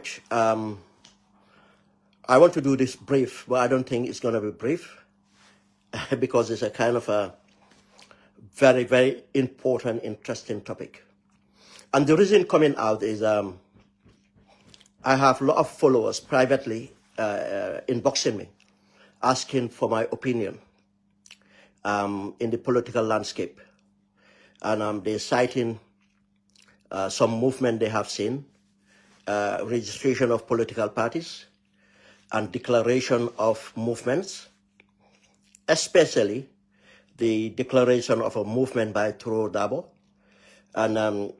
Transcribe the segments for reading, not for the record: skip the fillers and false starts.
much. I want to do this brief, but I don't think it's going to be brief because it's a kind of a very, very important, interesting topic. And the reason coming out is I have a lot of followers privately inboxing me, asking for my opinion in the political landscape. And they're citing some movement they have seen, registration of political parties, and declaration of movements, especially the declaration of a movement by Turo Darboe and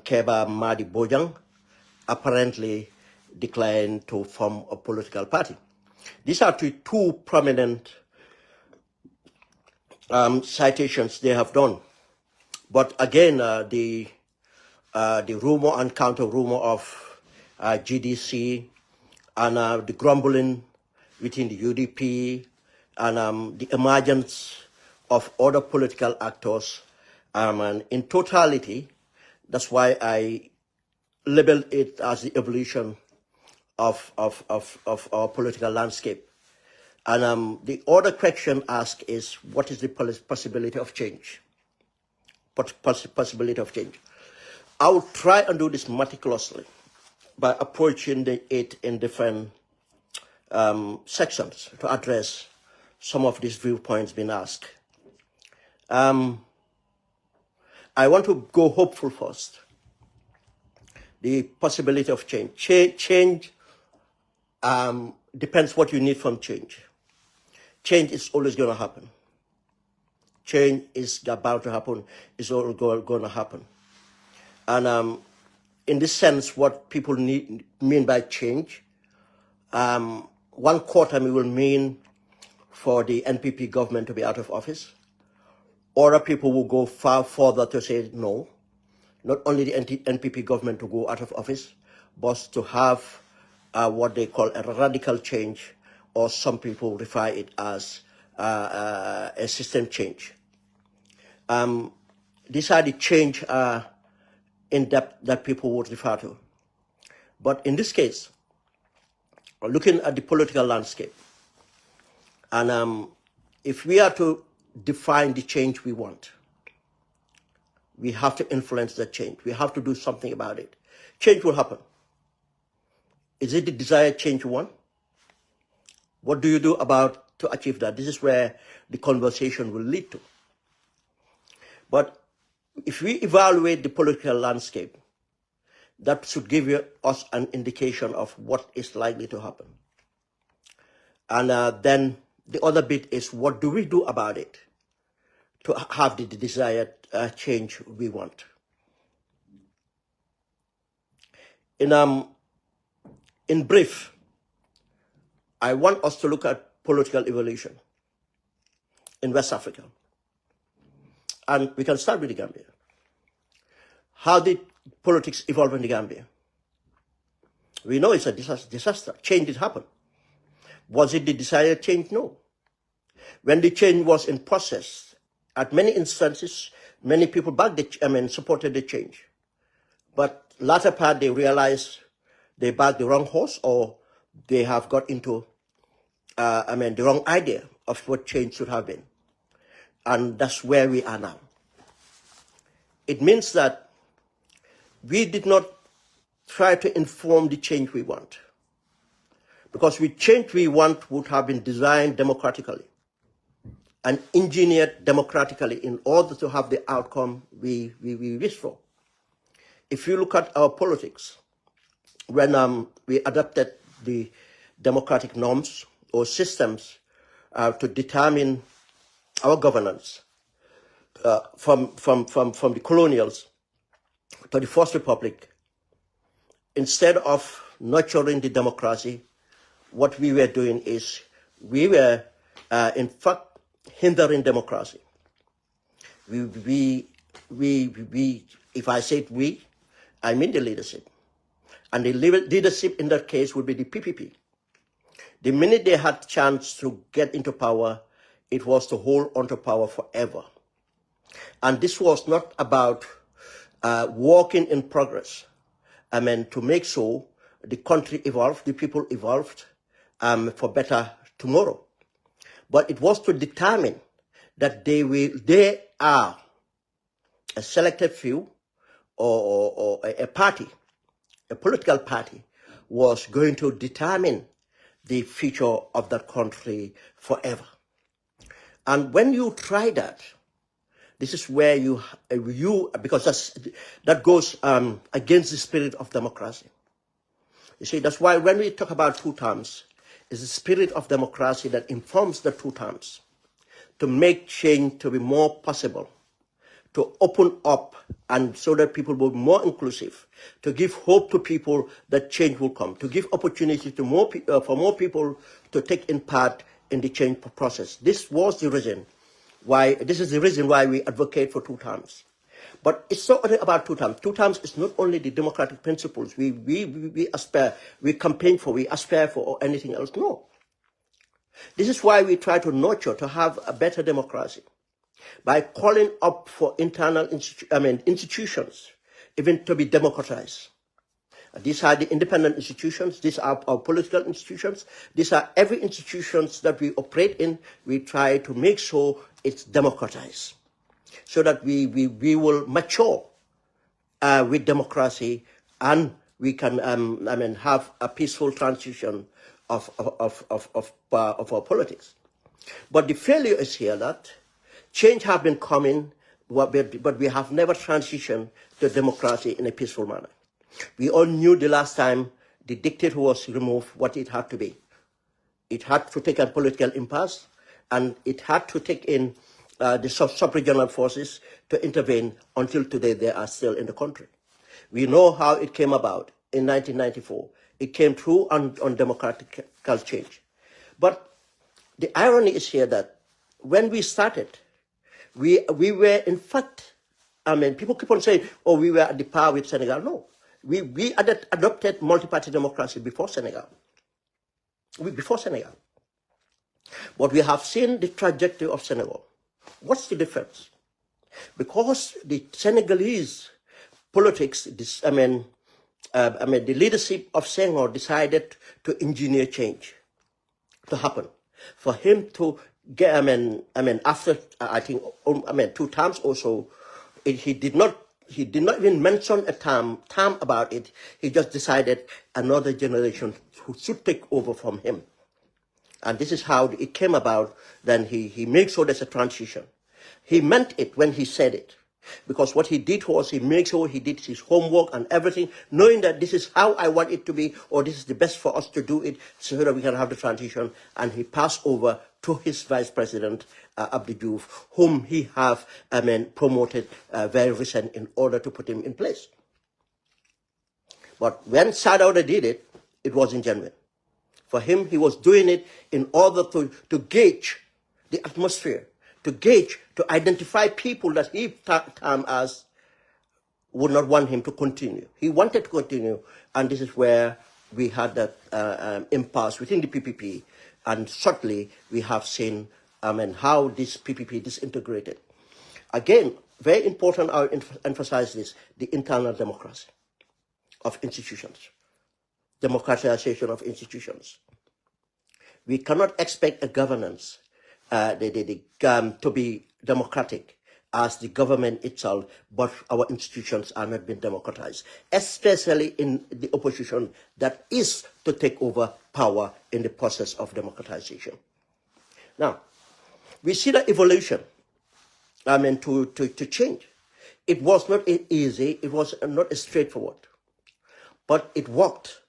Kebba Madi Bojang apparently declaring to form a political party. These are two prominent citations they have done. But again, the rumor and counter-rumor of GDC and the grumbling within the UDP and the emergence of other political actors, and in totality, that's why I labeled it as the evolution of our political landscape. And the other question asked is, what is the possibility of change? Possibility of change. I will try and do this meticulously by approaching it in different sections to address some of these viewpoints being asked. I want to go hopeful first. The possibility of change. Change depends what you need from change. Change is always going to happen. Change is about to happen. It's all going to happen. And in this sense, what people mean by change, 1 quarter will mean for the NPP government to be out of office. Other people will go far further to say no, not only the NPP government to go out of office, but to have what they call a radical change, or some people refer it as a system change. These are the change in depth that people would refer to. But in this case, looking at the political landscape, and if we are to define the change we want, we have to influence that change. We have to do something about it. Change will happen. Is it the desired change you want? What do you do to achieve that? This is where the conversation will lead to. But if we evaluate the political landscape, that should give us an indication of what is likely to happen. And then the other bit is, what do we do about it to have the desired change we want? In brief, I want us to look at political evolution in West Africa. And we can start with the Gambia. How did politics evolve in the Gambia? We know it's a disaster. Change did happen. Was it the desired change? No. When the change was in process, at many instances, many people supported the change. But latter part, they realized they backed the wrong horse, or they have got into the wrong idea of what change should have been. And that's where we are now. It means that we did not try to inform the change we want, because the change we want would have been designed democratically and engineered democratically in order to have the outcome we wish for. If you look at our politics, when we adopted the democratic norms or systems to determine our governance, from the colonials to the First Republic, instead of nurturing the democracy, what we were doing is we were, in fact, hindering democracy. If I say we, I mean the leadership. And the leadership in that case would be the PPP. The minute they had chance to get into power, it was to hold onto power forever. And this was not about working in progress, to make sure the country evolved, the people evolved for better tomorrow. But it was to determine that they are a selected few or a party, a political party, was going to determine the future of that country forever. And when you try that, this is where because that goes against the spirit of democracy. You see, that's why when we talk about two terms, it's the spirit of democracy that informs the two terms to make change to be more possible, to open up and so that people will be more inclusive, to give hope to people that change will come, to give opportunity to for more people to take in part in the change process. This is the reason why we advocate for two terms. But it's not only about two terms. Two terms is not only the democratic principles we aspire, we campaign for, we aspire for, or anything else. No. This is why we try to nurture, to have a better democracy, by calling up for internal institutions, even to be democratized. These are the independent institutions. These are our political institutions. These are every institutions that we operate in. We try to make sure it's democratized, so that we will mature with democracy, and we can have a peaceful transition of our politics. But the failure is here that change has been coming, but we have never transitioned to democracy in a peaceful manner. We all knew the last time the dictator was removed what it had to be. It had to take a political impasse, and it had to take in the sub-regional forces to intervene. Until today, they are still in the country. We know how it came about in 1994. It came through on democratic change. But the irony is here that when we started, we were in fact, people keep on saying, oh, we were at the power with Senegal. No, we adopted multi-party democracy before Senegal. But we have seen the trajectory of Senegal. What's the difference? Because the Senegalese politics, the leadership of Senghor decided to engineer change to happen. For him to get, after I think 2 terms or so, he did not even mention a term about it. He just decided another generation should take over from him. And this is how it came about. Then he made sure there's a transition. He meant it when he said it. Because what he did was he made sure he did his homework and everything, knowing that this is how I want it to be, or this is the best for us to do it, so that we can have the transition. And he passed over to his vice president, Abdou Diouf, whom he have promoted very recent in order to put him in place. But when Sadauda did it, it wasn't genuine. For him, he was doing it in order to gauge the atmosphere, to identify people that he termed as would not want him to continue. He wanted to continue, and this is where we had that impasse within the PPP, and certainly we have seen how this PPP disintegrated. Again, very important, I emphasize this, the internal democracy of institutions, democratization of institutions. We cannot expect a governance to be democratic as the government itself, but our institutions are not being democratized, especially in the opposition that is to take over power in the process of democratization. Now, we see the evolution, to change. It was not easy, it was not straightforward, but it worked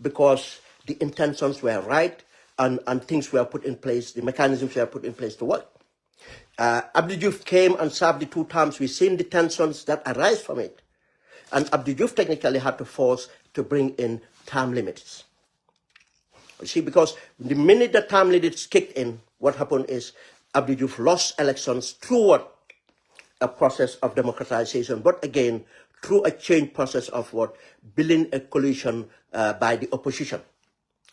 because the intentions were right, and things were put in place, the mechanisms were put in place to work. Abdou Diouf came and served the 2 terms. We've seen the tensions that arise from it. And Abdou Diouf technically had to force to bring in term limits. You see, because the minute the term limits kicked in, what happened is Abdou Diouf lost elections through a process of democratization, but again, through a change process of building a coalition by the opposition.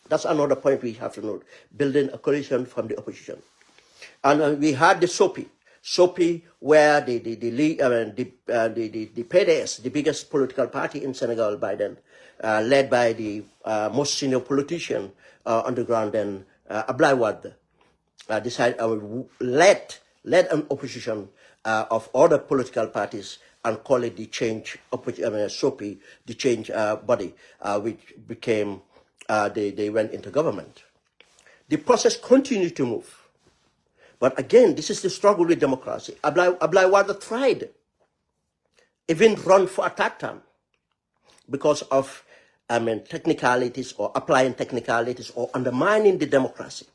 That's another point we have to note, building a coalition from the opposition. And we had the SOPI, where the PDS, the biggest political party in Senegal by then, led by the most senior politician on the ground then, Ablai Wade, decided led an opposition of other political parties and call it the change, SOPI, the change body, which became, they went into government. The process continued to move. But again, this is the struggle with democracy. Ablai Wade tried, even run for a third term, because of technicalities or applying technicalities or undermining the democracy.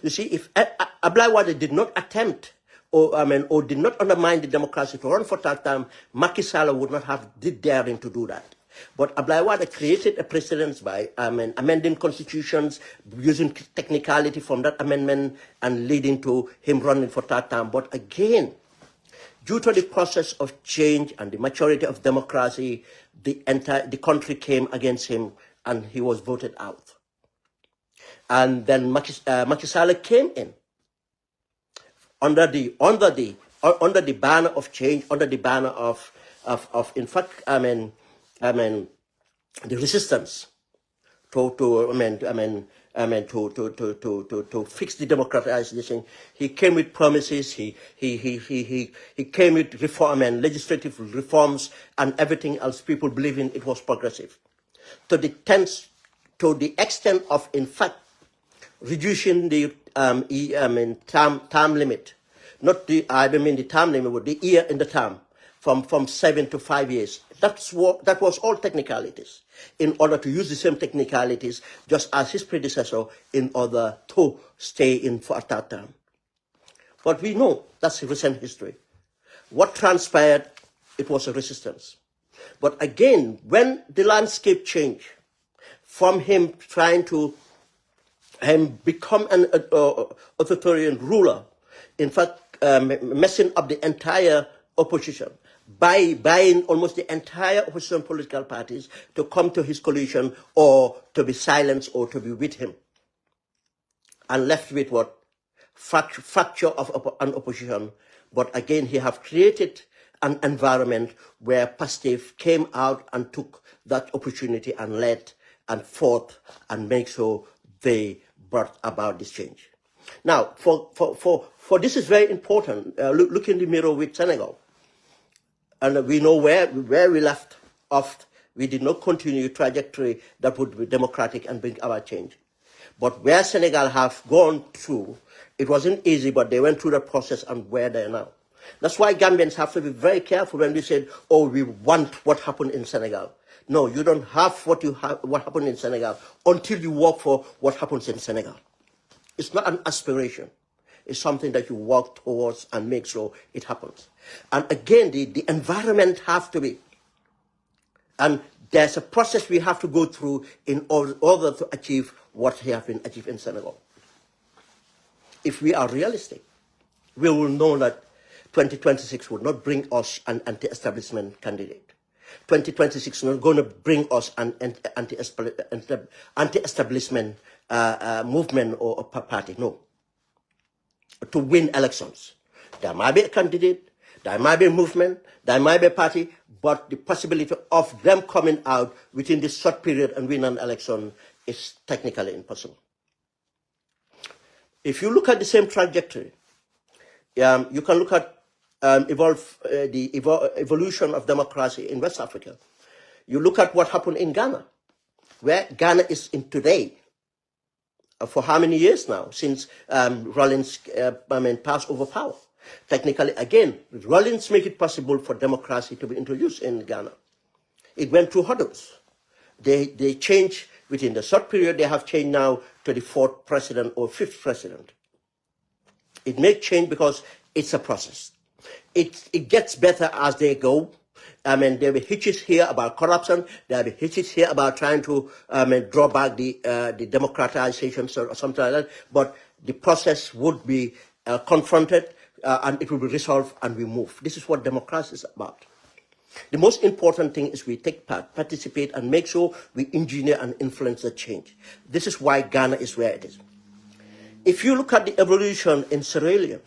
You see, if Ablai Wade did not attempt or did not undermine the democracy to run for third term, Macky Sall would not have the daring to do that. But Ablai Wade created a precedent by amending constitutions, using technicality from that amendment and leading to him running for third term. But again, due to the process of change and the maturity of democracy, the country came against him and he was voted out. And then Macky Sall came in under the banner of change, under the banner of in fact, the resistance to fix the democratization. He came with promises. He came with reform and legislative reforms and everything else. People believing it was progressive, to the extent of, in fact, reducing the term limit, not the the term limit, but the year in the term, from 7 to 5 years. That was all technicalities, in order to use the same technicalities just as his predecessor in order to stay in for a third term. But we know that's recent history. What transpired, it was a resistance. But again, when the landscape changed from him trying to become an authoritarian ruler, in fact, messing up the entire opposition, by buying almost the entire opposition political parties to come to his coalition or to be silenced or to be with him, and left with what? Fracture of an opposition. But again, he have created an environment where Pastef came out and took that opportunity and led and fought and make sure they brought about this change. Now, for this is very important. Look in the mirror with Senegal. And we know where we left off. We did not continue a trajectory that would be democratic and bring about change. But where Senegal have gone through, it wasn't easy, but they went through the process and where they are now. That's why Gambians have to be very careful when we say, oh, we want what happened in Senegal. No, you don't have what happened in Senegal until you work for what happens in Senegal. It's not an aspiration. It's something that you work towards and make sure it happens. And again, the environment have to be. And there's a process we have to go through in order to achieve what has been achieved in Senegal. If we are realistic, we will know that 2026 will not bring us an anti-establishment candidate. 2026 is not going to bring us an anti-establishment movement or party, no. To win elections, there might be a candidate, there might be a movement, there might be a party, but the possibility of them coming out within this short period and win an election is technically impossible. If you look at the same trajectory, you can look at the evolution of democracy in West Africa. You look at what happened in Ghana, where Ghana is in today. For how many years now, since Rawlings passed over power? Technically, again, Rawlings make it possible for democracy to be introduced in Ghana. It went through hurdles. They changed within the short period. They have changed now to the 4th president or 5th president. It may change because it's a process. It gets better as they go. There will be hitches here about corruption. There will be hitches here about trying to draw back the democratization or something like that. But the process would be confronted and it will be resolved and we move. This is what democracy is about. The most important thing is we take part, participate, and make sure we engineer and influence the change. This is why Ghana is where it is. If you look at the evolution in Sierra Leone,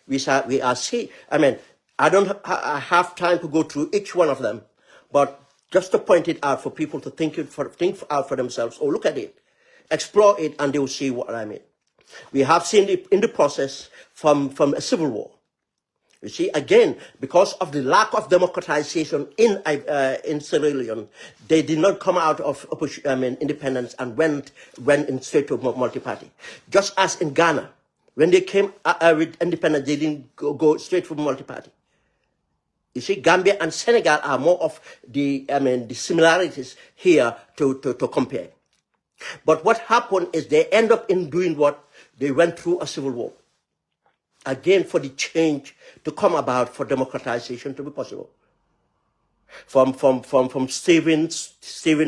we are seeing, I don't have time to go through each one of them, but Just to point it out for people to think out for themselves, or look at it, explore it, and they will see what I mean. We have seen it in the process from a civil war. You see, again, because of the lack of democratization in Sierra Leone, they did not come out of independence and went in straight to multi-party. Just as in Ghana, when they came with independence, they didn't go straight from multi-party. You see, Gambia and Senegal are more of the similarities here to compare. But what happened is they end up in doing what? They went through a civil war. Again, for the change to come about, for democratization to be possible. From Stephen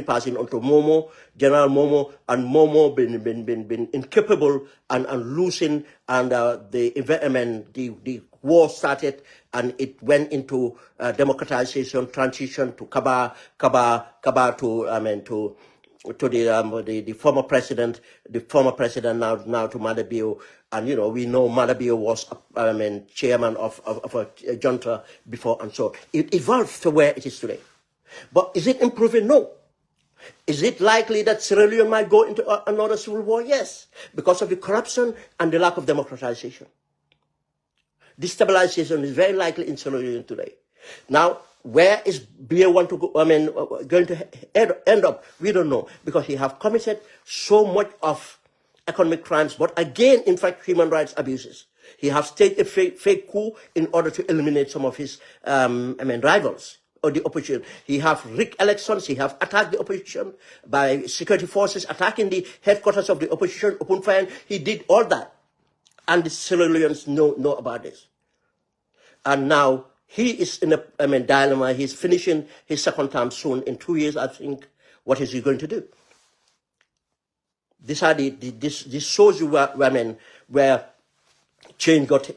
passing on to Momo, General Momo, and Momo been incapable and losing, and the war started, and it went into democratization, transition to Kebba to the former president, now to Madi Bojang. And we know Madi Bojang was chairman of a junta before, and so it evolved to where it is today. But is it improving? No. Is it likely that Sierra Leone might go into another civil war? Yes, because of the corruption and the lack of democratization. Destabilization is very likely in Sierra Leone today. Now, where is Bia want to go? Going to end up? We don't know, because he have committed so much of economic crimes, but again, in fact, human rights abuses. He have staged a fake coup in order to eliminate some of his rivals or the opposition. He have rigged elections. He have attacked the opposition by security forces, attacking the headquarters of the opposition, open fire. He did all that, and the Sierra Leoneans know about this. And now he is in a dilemma. He's finishing his second term soon, in 2 years, I think. What is he going to do? These are this shows you where change got.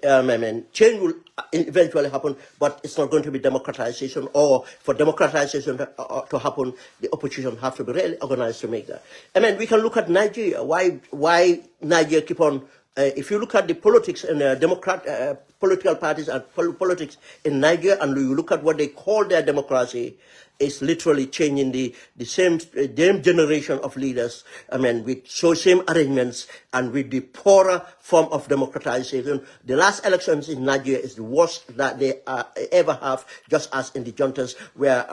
Change will eventually happen, but it's not going to be democratization. Or for democratization to happen, the opposition have to be really organized to make that. We can look at Nigeria. Why Nigeria keep on? If you look at the politics and political parties and politics in Nigeria, and you look at what they call their democracy, it's literally changing the same generation of leaders, with same arrangements and with the poorer form of democratization. The last elections in Nigeria is the worst that they ever have, just as in the juntas, where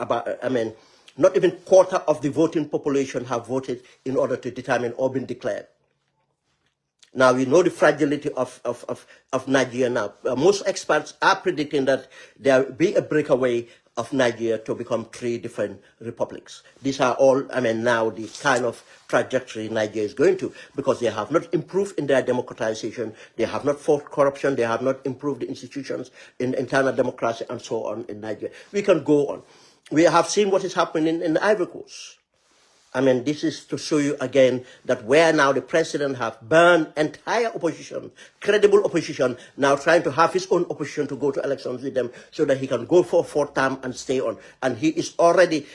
not even quarter of the voting population have voted in order to determine or been declared. Now, we know the fragility of Nigeria now. Most experts are predicting that there will be a breakaway of Nigeria to become 3 different republics. These are all, now the kind of trajectory Nigeria is going to, because they have not improved in their democratization, they have not fought corruption, they have not improved the institutions in internal democracy, and so on in Nigeria. We can go on. We have seen what is happening in the Ivory Coast. This is to show you again that where now the president have burned entire opposition, credible opposition, now trying to have his own opposition to go to elections with them so that he can go for a 4th term and stay on. And he is already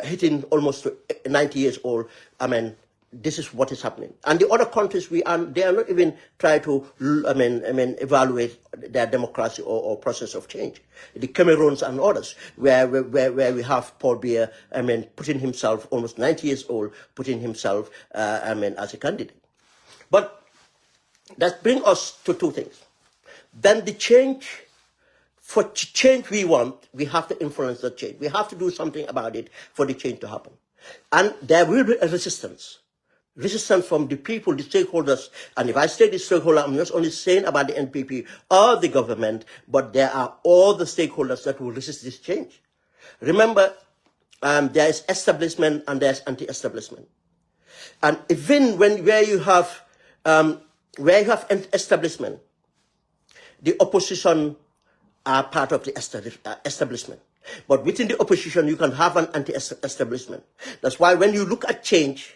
hitting almost 90 years old. This is what is happening. And the other countries, they are not even trying to, evaluate their democracy or process of change. The Cameroons and others, where we have Paul Biya, putting himself, almost 90 years old, putting himself, as a candidate. But that brings us to 2 things. Then the change, for change we want, we have to influence the change. We have to do something about it for the change to happen. And there will be a resistance from the people, the stakeholders. And if I say the stakeholder, I'm not only saying about the NPP or the government, but there are all the stakeholders that will resist this change. Remember, there is establishment and there's anti-establishment. And even where you have an establishment, the opposition are part of the establishment. But within the opposition, you can have an anti-establishment. That's why when you look at change,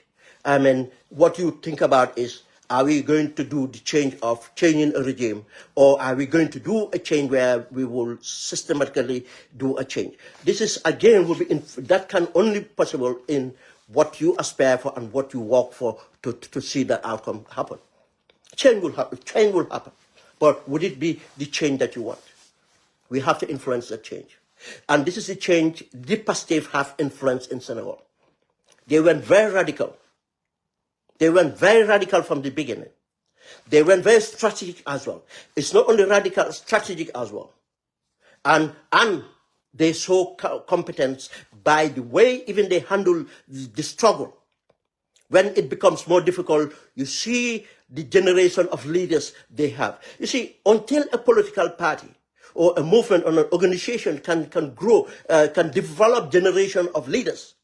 what you think about is, are we going to do the change of changing a regime, or are we going to do a change where we will systematically do a change? This is, again, that can only possible in what you aspire for and what you work for to see that outcome happen. Change will happen. But would it be the change that you want? We have to influence that change. And this is the change the Pastef have influenced in Senegal. They went very radical. They went very radical from the beginning. They went very strategic as well. It's not only radical, strategic as well. And they show competence by the way even they handle the struggle. When it becomes more difficult, you see the generation of leaders they have. You see, until a political party or a movement or an organization can grow, can develop generation of leaders,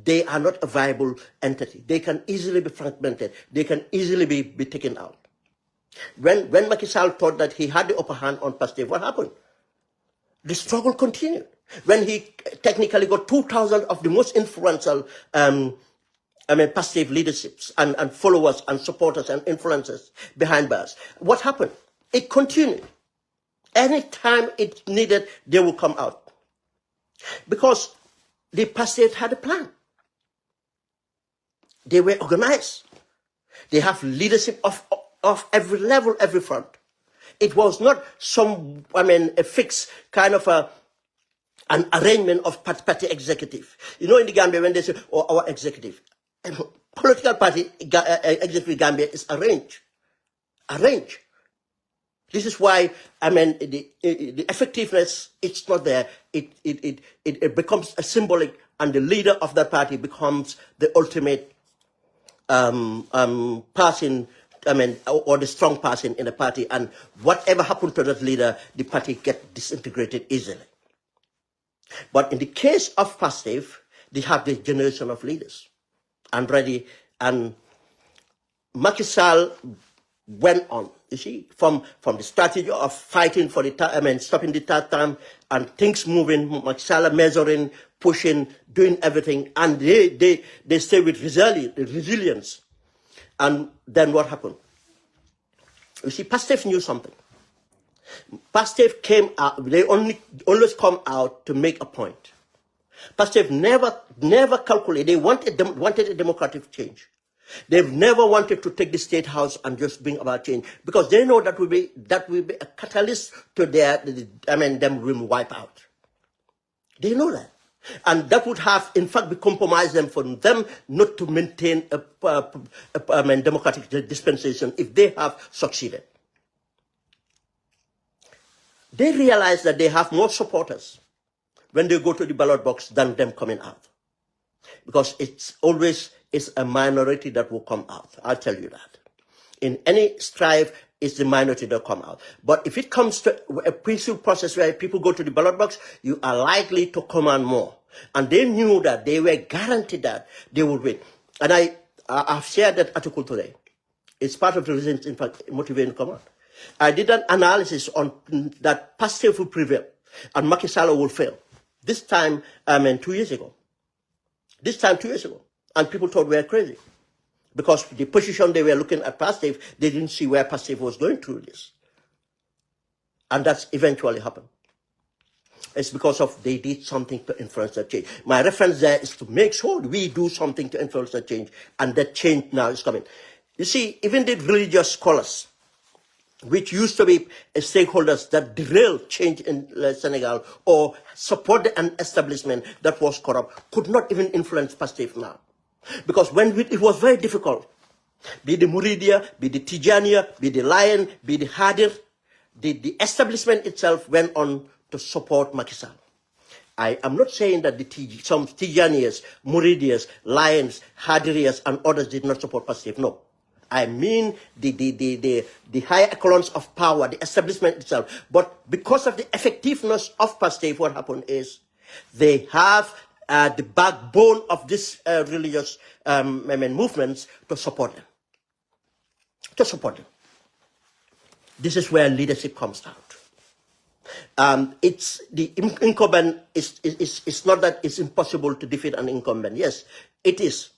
they are not a viable entity. They can easily be fragmented. They can easily be taken out. When Macky Sall thought that he had the upper hand on Pastef, what happened? The struggle continued. When he technically got 2,000 of the most influential Pastef leaderships and followers and supporters and influencers behind bars, what happened? It continued. Anytime it needed, they will come out. Because the Pastef had a plan. They were organized. They have leadership of every level, every front. It was not a fixed kind of an arrangement of party executive. You know, in the Gambia, when they say, oh, our executive, political party executive Gambia is arranged. Arranged. This is why, the effectiveness, it's not there. It becomes a symbolic, and the leader of that party becomes the ultimate person, or the strong person in the party, and whatever happened to that leader, the party gets disintegrated easily. But in the case of Pastef, they have this generation of leaders and ready, and Macky Sall went on, you see, from the strategy of fighting for the stopping the third term and things moving, Macky Sall measuring, pushing, doing everything, and they stay with resilience. And then what happened? You see, Pastef knew something. Pastef came out, they always come out to make a point. Pastef never calculated, they wanted a democratic change. They've never wanted to take the state house and just bring about change, because they know that will be a catalyst to them will wipe out. They know that. And that would have, in fact, be compromised them for them not to maintain a democratic dispensation if they have succeeded. They realize that they have more supporters when they go to the ballot box than them coming out. Because it's always a minority that will come out. I'll tell you that. In any strife, it's the minority that come out. But if it comes to a peaceful process where people go to the ballot box, you are likely to command more. And they knew that, they were guaranteed that they would win. And I've shared that article today. It's part of the reasons, in fact, motivating command. I did an analysis on that Pastef will prevail and Macky Sall will fail. This time, 2 years ago. This time, 2 years ago. And people thought we were crazy. Because the position they were looking at Pastef, they didn't see where Pastef was going through this. And that's eventually happened. It's because of they did something to influence that change. My reference there is to make sure we do something to influence that change. And that change now is coming. You see, even the religious scholars, which used to be stakeholders that derail change in Senegal or support an establishment that was corrupt, could not even influence Pastef now. Because when it was very difficult, be the Muridia, be the Tijania, be the Lion, be the Hadir, the establishment itself went on to support Macky Sall. I am not saying that some Tijanias, Muridias, Lions, Hadirias, and others did not support Pastef. No. I mean the higher echelons of power, the establishment itself. But because of the effectiveness of Pastef, what happened is they have the backbone of these religious movements to support them. To support them. This is where leadership comes out. It's the incumbent. It's not that it's impossible to defeat an incumbent. Yes, it is.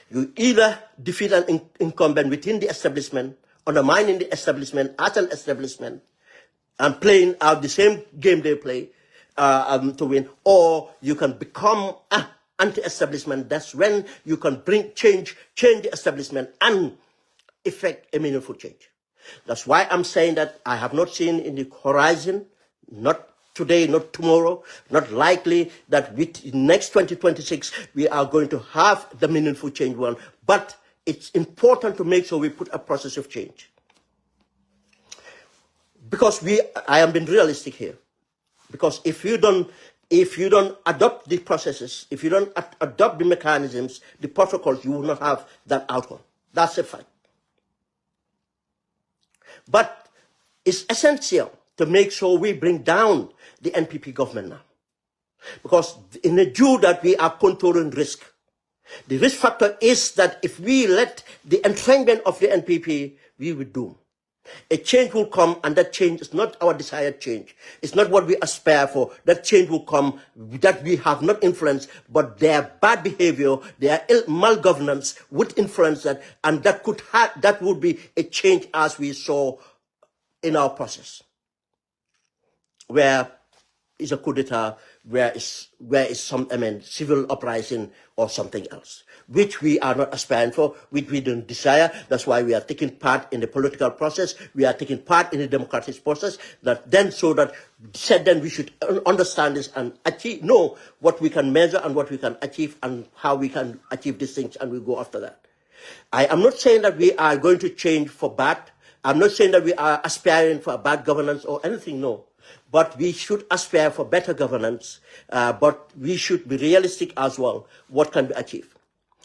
You either defeat an incumbent within the establishment, undermining the establishment as an establishment, and playing out the same game they play to win, or you can become anti-establishment. That's when you can bring change the establishment, and effect a meaningful change. That's why I'm saying that I have not seen in the horizon, not today, not tomorrow, not likely that with next 2026 we are going to have the meaningful change one. But it's important to make sure we put a process of change. Because I am being realistic here. Because if you don't adopt the processes, if you don't adopt the mechanisms, the protocols, you will not have that outcome. That's a fact. But it's essential to make sure we bring down the NPP government now. Because in the view that we are controlling risk, the risk factor is that if we let the entrenchment of the NPP, we will doom. A change will come, and that change is not our desired change. It's not what we aspire for. That change will come that we have not influenced, but their bad behavior, their malgovernance would influence that, and that would be a change as we saw in our process, where is a coup d'etat, where is some civil uprising or something else, which we are not aspiring for, which we don't desire. That's why we are taking part in the political process. We are taking part in the democratic process. Then we should understand this and know what we can measure and what we can achieve and how we can achieve these things, and we go after that. I am not saying that we are going to change for bad. I'm not saying that we are aspiring for bad governance or anything, no. But we should aspire for better governance, but we should be realistic as well, what can be achieved,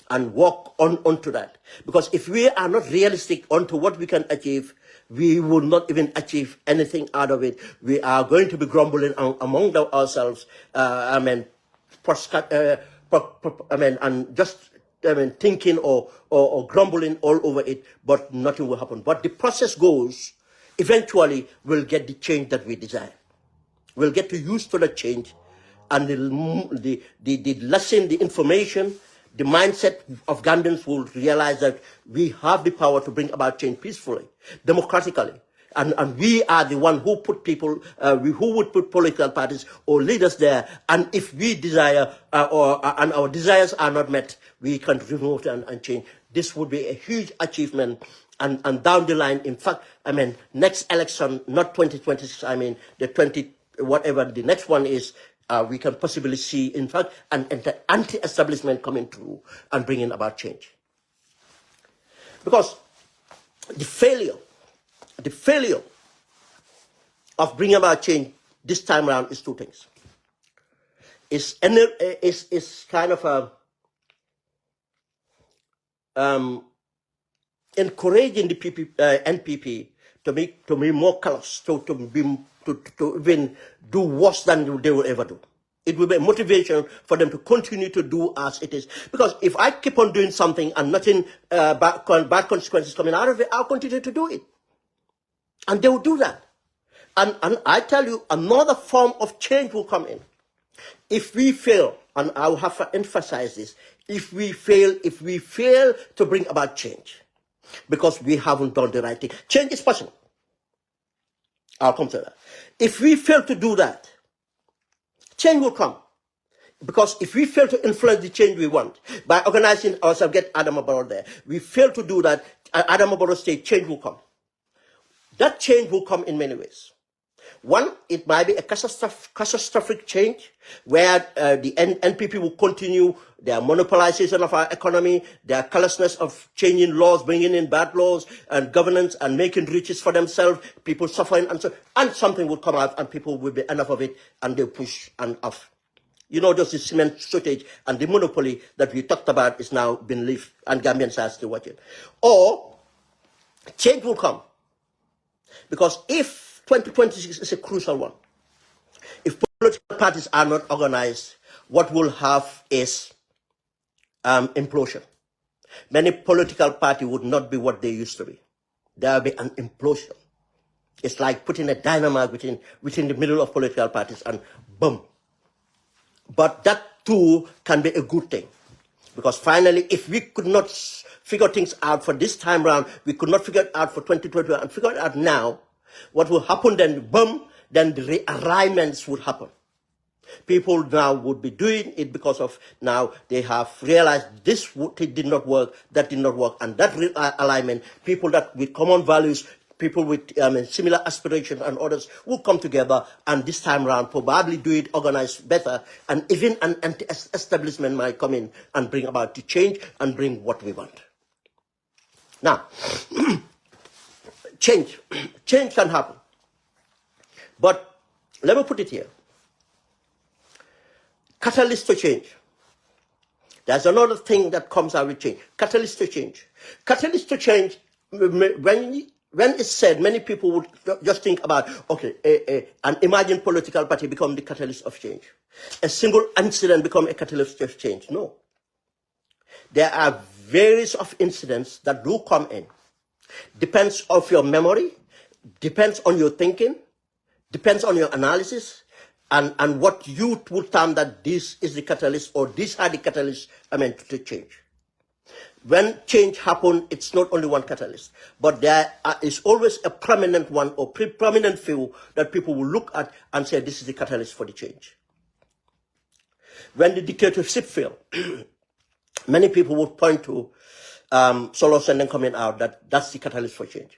and work onto that. Because if we are not realistic onto what we can achieve, we will not even achieve anything out of it. We are going to be grumbling among ourselves, and just thinking or grumbling all over it, but nothing will happen. But the process goes, eventually we'll get the change that we desire. We'll get to use to the change, and the lesson, the information, the mindset of Gambians will realize that we have the power to bring about change peacefully, democratically. And we are the one who put people, who would put political parties or leaders there. And if we desire, and our desires are not met, we can remove and change. This would be a huge achievement. And down the line, in fact, next election, not 2026, whatever the next one is, we can possibly see, in fact, an anti-establishment coming through and bringing about change. Because the failure of bringing about change this time around is two things. It's kind of encouraging the NPP to be more callous, to even do worse than they will ever do. It will be a motivation for them to continue to do as it is. Because if I keep on doing something and nothing bad consequences coming out of it, I'll continue to do it. And they will do that. And I tell you, another form of change will come in. If we fail, and I will have to emphasize this, if we fail to bring about change, because we haven't done the right thing. Change is possible. I'll come to that. If we fail to do that, change will come. Because if we fail to influence the change we want, by organizing ourselves, get Adam Barrow there, we fail to do that, Adam Barrow state, change will come. That change will come in many ways. One, it might be a catastrophic change where the NPP will continue their monopolization of our economy, their callousness of changing laws, bringing in bad laws and governance and making riches for themselves, people suffering, and something will come out and people will be enough of it and they'll push and off. You know, just the cement shortage and the monopoly that we talked about is now been left and Gambians are still watching. Or change will come. Because if 2026 is a crucial one, if political parties are not organized, what we'll have is implosion. Many political parties would not be what they used to be. There will be an implosion. It's like putting a dynamite within the middle of political parties and boom. But that too can be a good thing. Because finally, if we could not figure things out for this time round, we could not figure it out for 2021 and figure it out now, what will happen then, boom, then the realignments would happen. People now would be doing it because of now they have realized this did not work, that did not work, and that alignment, people that with common values people with similar aspirations and others will come together and this time around probably do it organized better, and even an anti-establishment might come in and bring about the change and bring what we want. Now, change can happen. But let me put it here. Catalyst to change. There's another thing that comes out with change. Catalyst to change. Catalyst to change, when it's said, many people would just think about, okay, an imagined political party become the catalyst of change. A single incident become a catalyst of change. No. There are various of incidents that do come in. Depends on your memory, depends on your thinking, depends on your analysis, and what you would term that this is the catalyst or these are the catalysts to change. When change happens, it's not only one catalyst, but there is always a prominent one or prominent few that people will look at and say this is the catalyst for the change. When the dictatorship fell, many people would point to Solo Sending coming out that's the catalyst for change.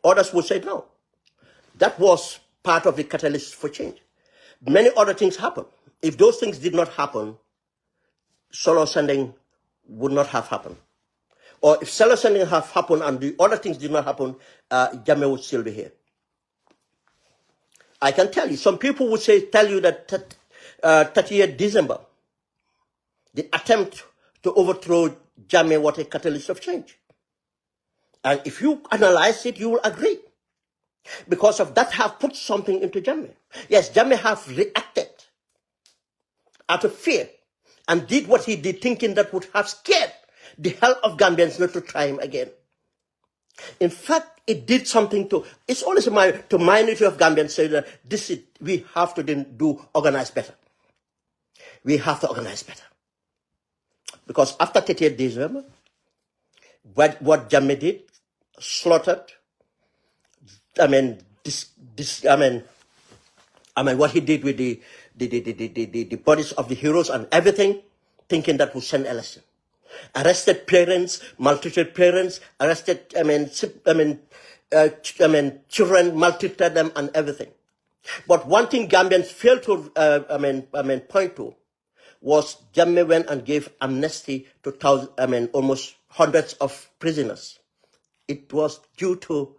Others would say no, that was part of the catalyst for change. Many other things happen. If those things did not happen, Solo Sending would not have happened. Or if Solo Sending have happened and the other things did not happen, Jammeh would still be here. I can tell you, some people would tell you that 30th December, the attempt to overthrow Jammeh was a catalyst of change. And if you analyze it, you will agree. Because of that have put something into Jammeh. Yes, Jammeh have reacted out of fear and did what he did thinking that would have scared the hell of Gambians not to try him again. In fact, it did something to, it's always to minority of Gambians say that we have to then organize better. We have to organize better. Because after 30th December, what Jammeh did, slaughtered, what he did with the bodies of the heroes and everything, thinking that would send election. Arrested parents, maltreated parents, arrested, children, maltreated them and everything. But one thing Gambians failed to, point to was Jammeh went and gave amnesty to almost hundreds of prisoners. It was due to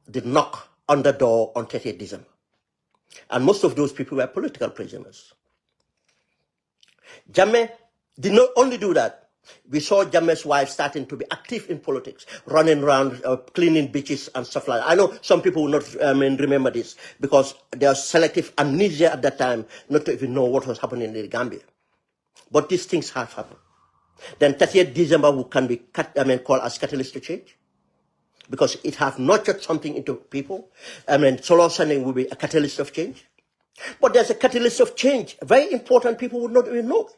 the knock on the door on 30th December. And most of those people were political prisoners. Jammeh did not only do that. We saw Jammeh's wife starting to be active in politics, running around, cleaning beaches and stuff like that. I know some people will not remember this because there was selective amnesia at that time, not to even know what was happening in Gambia. But these things have happened. Then 30th December can be called as catalyst to change. Because it has nurtured something into people. Solo Sending will be a catalyst of change. But there's a catalyst of change, very important, people would not even know.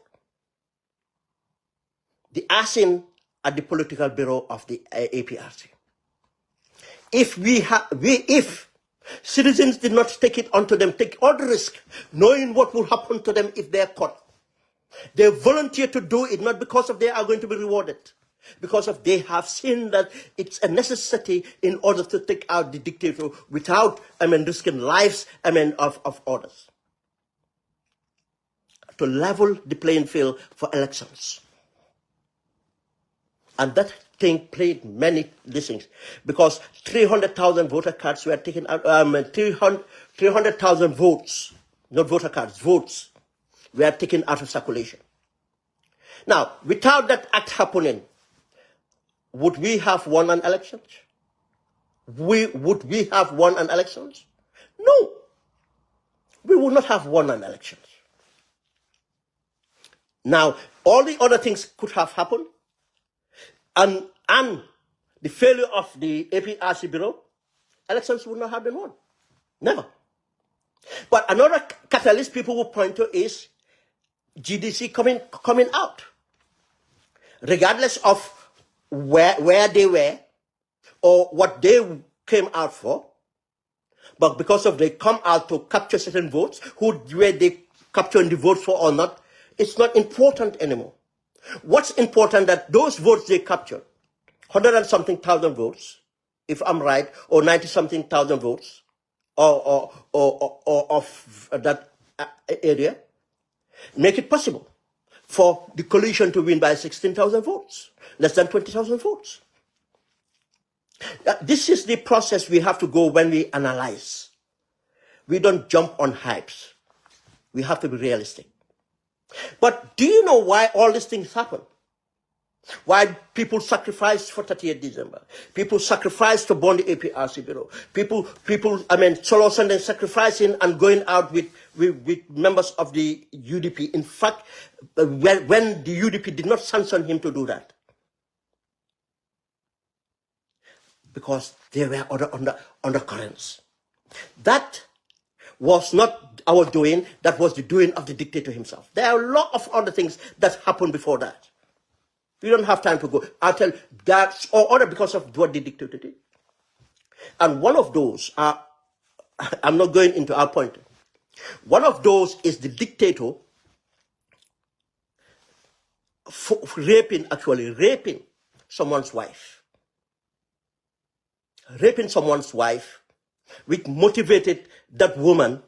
The arson at the political bureau of the APRC. If citizens did not take it onto them, take all the risk, knowing what will happen to them if they're caught, they volunteer to do it, not because of they are going to be rewarded. Because of they have seen that it's a necessity in order to take out the dictator without, risking lives, of others. To level the playing field for elections. And that thing played many things. Because 300,000 voter cards were taken out, 300,000 votes, not voter cards, votes, were taken out of circulation. Now, without that act happening, would we have won an election? Would we have won an election? No. We would not have won an election. Now, all the other things could have happened. And the failure of the APRC Bureau, elections would not have been won. Never. But another catalyst people will point to is GDC coming out. Regardless of where they were or what they came out for, but because of they come out to capture certain votes, who were they capturing the votes for or not, it's not important anymore. What's important that those votes they captured, 100 and something thousand votes, if I'm right, or 90-something thousand votes, or of that area, make it possible for the coalition to win by 16,000 votes, less than 20,000 votes. This is the process we have to go when we analyze. We don't jump on hypes. We have to be realistic. But do you know why all these things happen? Why people sacrifice for 30th December? People sacrifice to burn the APRC bureau. People, Solo Sunday sacrificing and going out with members of the UDP. In fact, when the UDP did not sanction him to do that. Because there were other undercurrents. That was not our doing, that was the doing of the dictator himself. There are a lot of other things that happened before that. We don't have time to go. I'll tell you, that's all other because of what the dictator did. And one of those are, I'm not going into our point. One of those is the dictator raping someone's wife. Raping someone's wife, which motivated that woman,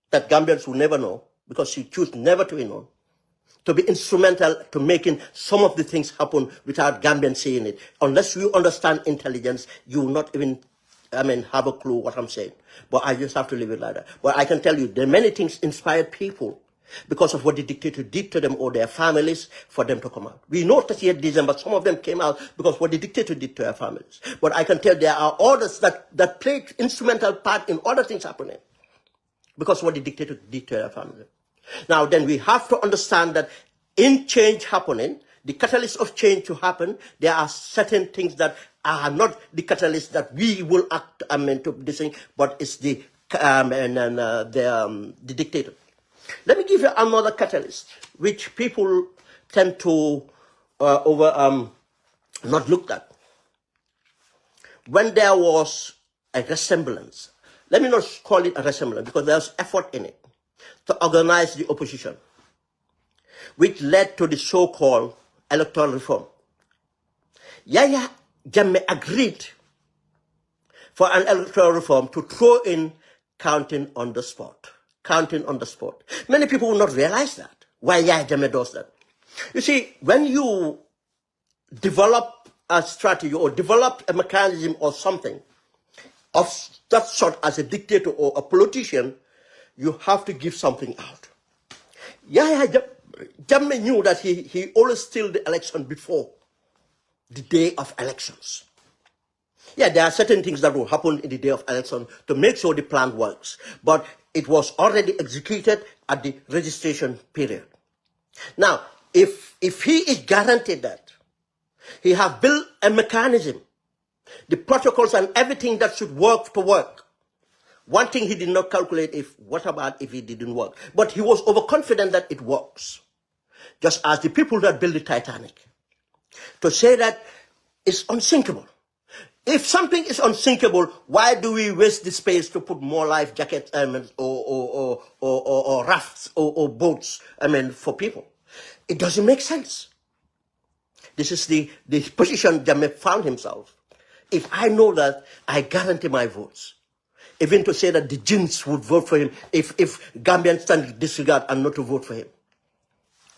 that Gambians will never know, because she chose never to be known, to be instrumental to making some of the things happen without Gambians seeing it. Unless you understand intelligence, you will not even, have a clue what I'm saying. But I just have to leave it like that. But I can tell you, there are many things inspired people because of what the dictator did to them or their families for them to come out. We know 30th December, some of them came out because what the dictator did to their families. But I can tell there are others that played instrumental part in other things happening because what the dictator did to their family. Now then we have to understand that in change happening, the catalyst of change to happen, there are certain things that are not the catalyst that we will act to this thing, but it's the dictator. Let me give you another catalyst, which people tend to not look at. When there was a resemblance, let me not call it a resemblance because there's effort in it, to organize the opposition, which led to the so-called electoral reform. Yahya Jammeh agreed for an electoral reform to throw in counting on the spot. Counting on the spot. Many people will not realize that, why Yahya Jammeh does that. You see, when you develop a strategy or develop a mechanism or something of that sort as a dictator or a politician, you have to give something out. Yahya Jammeh knew that he always steal the election before the day of elections. Yeah, there are certain things that will happen in the day of election to make sure the plan works. But it was already executed at the registration period. Now, if he is guaranteed that, he have built a mechanism, the protocols and everything that should work to work. One thing he did not calculate what about if it didn't work? But he was overconfident that it works. Just as the people that built the Titanic. To say that it's unsinkable. If something is unsinkable, why do we waste the space to put more life jackets or rafts or boats, for people? It doesn't make sense. This is the position Jammeh found himself. If I know that, I guarantee my votes. Even to say that the jinns would vote for him if Gambians stand disregard and not to vote for him.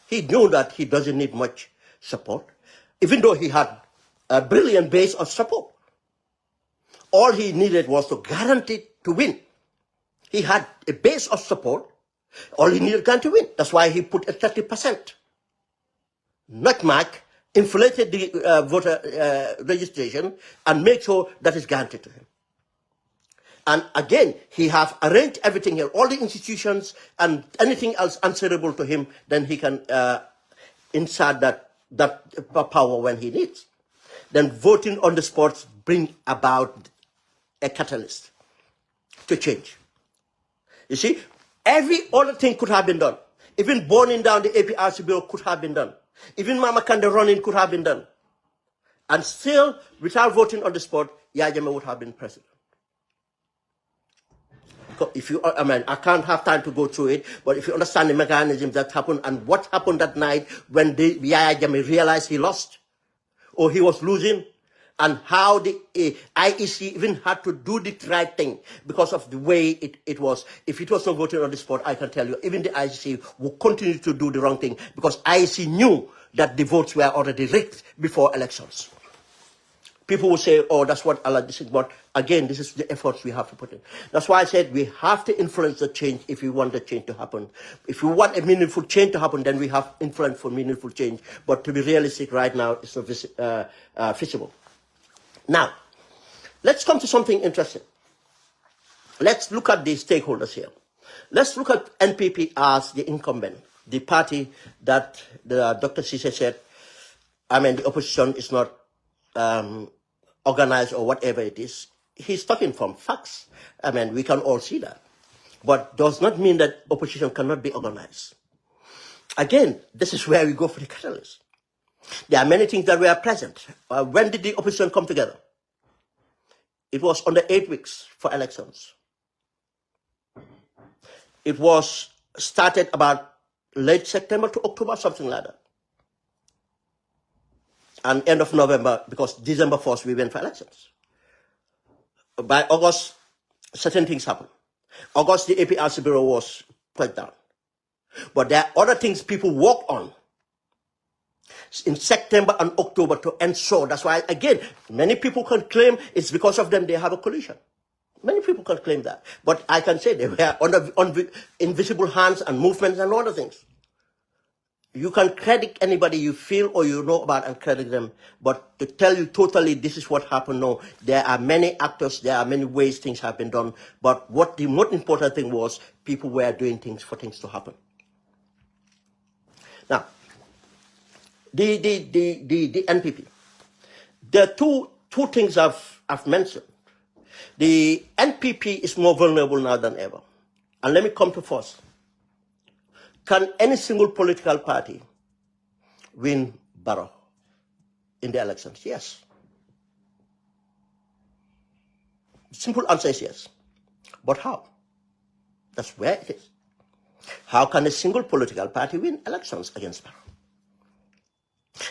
He knew that he doesn't need much support, even though he had a brilliant base of support. All he needed was to guarantee to win. He had a base of support. All he needed to win. That's why he put a 30%. Nutmeg inflated the voter registration and made sure that is guaranteed to him. And again, he have arranged everything here, all the institutions and anything else answerable to him, then he can insert that power when he needs. Then voting on the spot bring about a catalyst to change. You see, every other thing could have been done. Even burning down the APRC bill could have been done. Even Mama Kande running could have been done. And still, without voting on the spot, Yahya Jammeh would have been president. If you, I can't have time to go through it, but if you understand the mechanism that happened and what happened that night when Yahya Jammeh realized he lost, or he was losing, and how the IEC even had to do the right thing because of the way it was. If it was not voting on the spot, I can tell you, even the IEC will continue to do the wrong thing because IEC knew that the votes were already rigged before elections. People will say, oh, that's what Allah did. But again, this is the efforts we have to put in. That's why I said we have to influence the change if we want the change to happen. If we want a meaningful change to happen, then we have influence for meaningful change. But to be realistic right now, it's not feasible. Now, let's come to something interesting. Let's look at the stakeholders here. Let's look at NPP as the incumbent, the party that Dr. Cisse said, I mean, the opposition is not organized or whatever it is. He's talking from facts. I mean, we can all see that. But does not mean that opposition cannot be organized. Again, this is where we go for the catalyst. There are many things that were present. When did the opposition come together? It was under 8 weeks for elections. It was started about late September to October, something like that. And end of November, because December 1st, we went for elections. By August, certain things happened. August, the APRC Bureau was put down. But there are other things people work on in September and October to ensure. That's why, again, many people can claim it's because of them they have a coalition. Many people can claim that. But I can say they were under invisible hands and movements and other things. You can credit anybody you feel or you know about and credit them. But to tell you totally this is what happened, no. There are many actors, there are many ways things have been done. But what the most important thing was, people were doing things for things to happen. Now, the NPP. There are two things I've mentioned. The NPP is more vulnerable now than ever. And let me come to first. Can any single political party win Barrow in the elections? Yes. Simple answer is yes. But how? That's where it is. How can a single political party win elections against Barrow?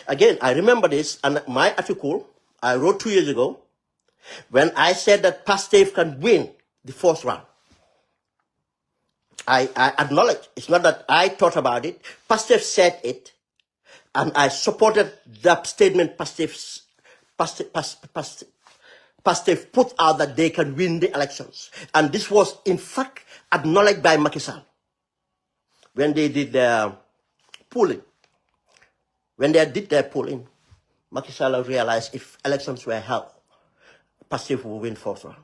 Again, I remember this, and my article I wrote 2 years ago, when I said that Pastef can win the first round. I acknowledge, it's not that I thought about it. Pastef said it, and I supported that statement Pastef put out that they can win the elections. And this was, in fact, acknowledged by Macky Sall when they did their polling. When they did their polling, Macky Sall realized if elections were held, Pastef will win first round.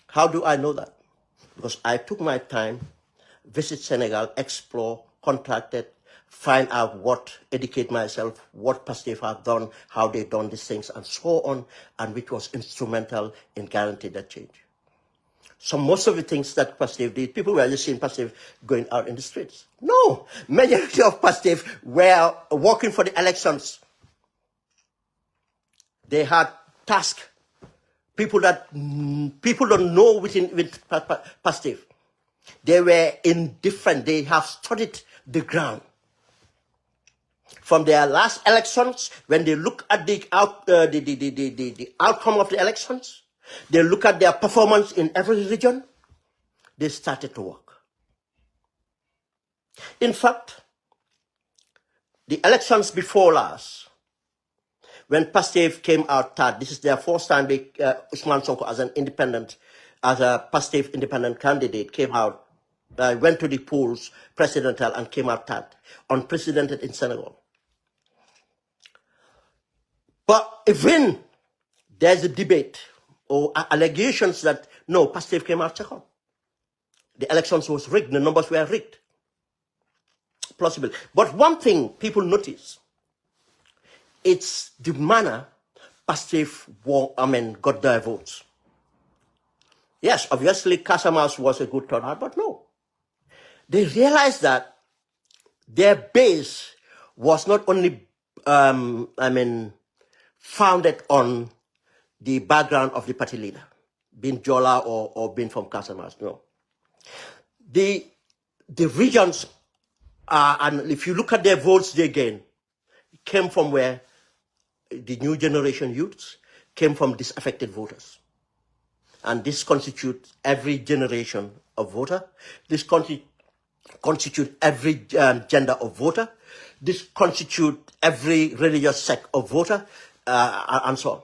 How do I know that? Because I took my time, visit Senegal, explore, contacted, find out educate myself, what Pastef have done, how they done these things, and so on, and which was instrumental in guaranteeing that change. So most of the things that Pastef did, people were just seeing Pastef going out in the streets. No, majority of Pastef were working for the elections. They had tasks. People don't know with Pastef. They were indifferent. They have studied the ground. From their last elections, when they look at the outcome of the elections, they look at their performance in every region, they started to work. In fact, the elections before last, when Pastef came out third, this is their first time Ousmane Sonko as a Pastef independent candidate came out, went to the polls, presidential, and came out third, unprecedented in Senegal. But even there's a debate or allegations that, no, Pastef came out second. The elections was rigged, the numbers were rigged. Plausible. But one thing people notice, it's the manner Pastef got their votes. Yes, obviously Casamance was a good turnout, but no. They realized that their base was not only, founded on the background of the party leader, being Jola or being from Casamance, no. The regions, and if you look at their votes they gained, came from where the new generation youths came from disaffected voters. And this constitutes every generation of voter. This constitutes every gender of voter. This constitutes every religious sect of voter, and so on.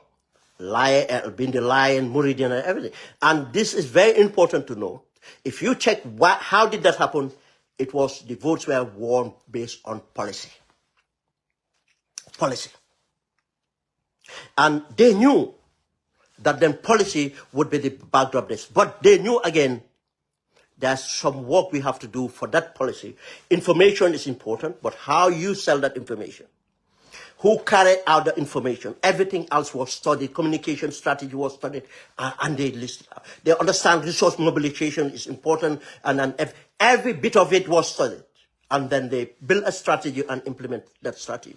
Being the Lion, Muridian, and everything. And this is very important to know. If you check how did that happen, it was the votes were won based on policy. Policy. And they knew that then policy would be the backdrop of this. But they knew again, there's some work we have to do for that policy. Information is important, but how you sell that information. Who carried out the information. Everything else was studied. Communication strategy was studied. And they listed out. They understand resource mobilization is important. And then every bit of it was studied. And then they build a strategy and implement that strategy.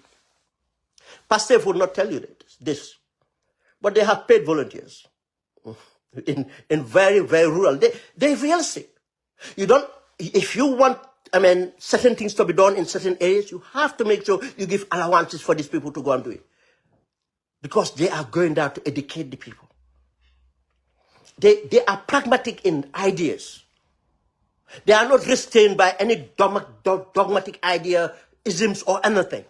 Pastef would not tell you this. But they have paid volunteers. In very, very rural. They're realistic. You don't, if you want, certain things to be done in certain areas, you have to make sure you give allowances for these people to go and do it. Because they are going there to educate the people. They are pragmatic in ideas. They are not restrained by any dogmatic idea, isms, or anything.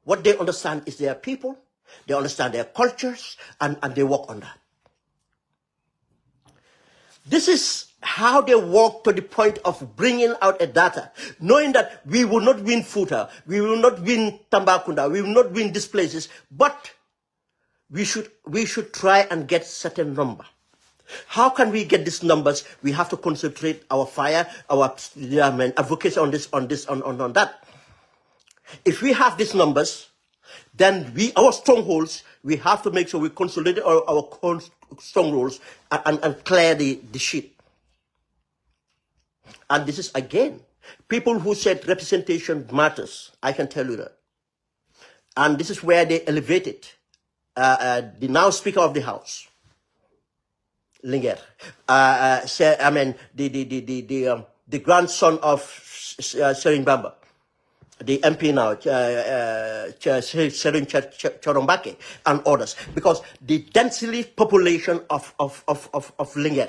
What they understand is their people, they understand their cultures, and they work on that. This is how they work to the point of bringing out a data, knowing that we will not win Futa, we will not win Tambakunda, we will not win these places, but we should try and get certain number. How can we get these numbers? We have to concentrate our fire, our advocacy on that. If we have these numbers, then our strongholds, we have to make sure we consolidate our strongholds and clear the sheet. And this is, again, people who said representation matters. I can tell you that. And this is where they elevated the now Speaker of the House, Linger. The grandson of Serin Bamba, the MP now, Serin Chorombake, and others. Because the density population of Linger,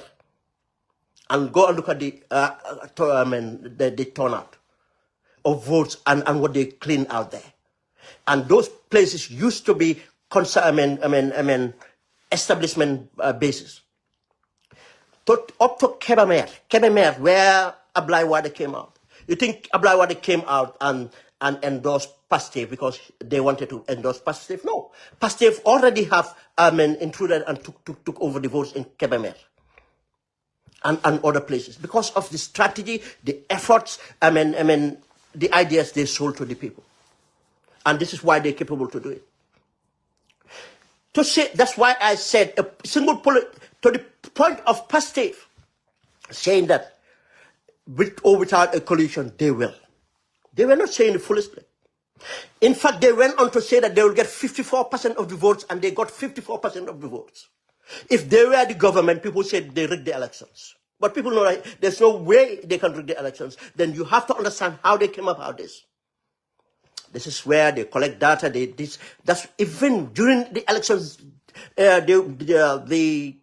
and go and look at the turnout of votes and what they clean out there. And those places used to be establishment bases. Up to Kebba Madi, where Ablai Wade came out. You think Ablai Wade came out and endorsed Pastef because they wanted to endorse Pastef? No. Pastef already have intruded and took over the votes in Kebba Madi. And other places, because of the strategy, the efforts, the ideas they sold to the people. And this is why they're capable to do it. To say, that's why I said a single to the point of Pastef, saying that with or without a coalition, they will. They were not saying the fullest play. In fact, they went on to say that they will get 54% of the votes, and they got 54% of the votes. If they were the government, people said they rigged the elections. But people know that there's no way they can rig the elections. Then you have to understand how they came about this. This is where they collect data. That's even during the elections, the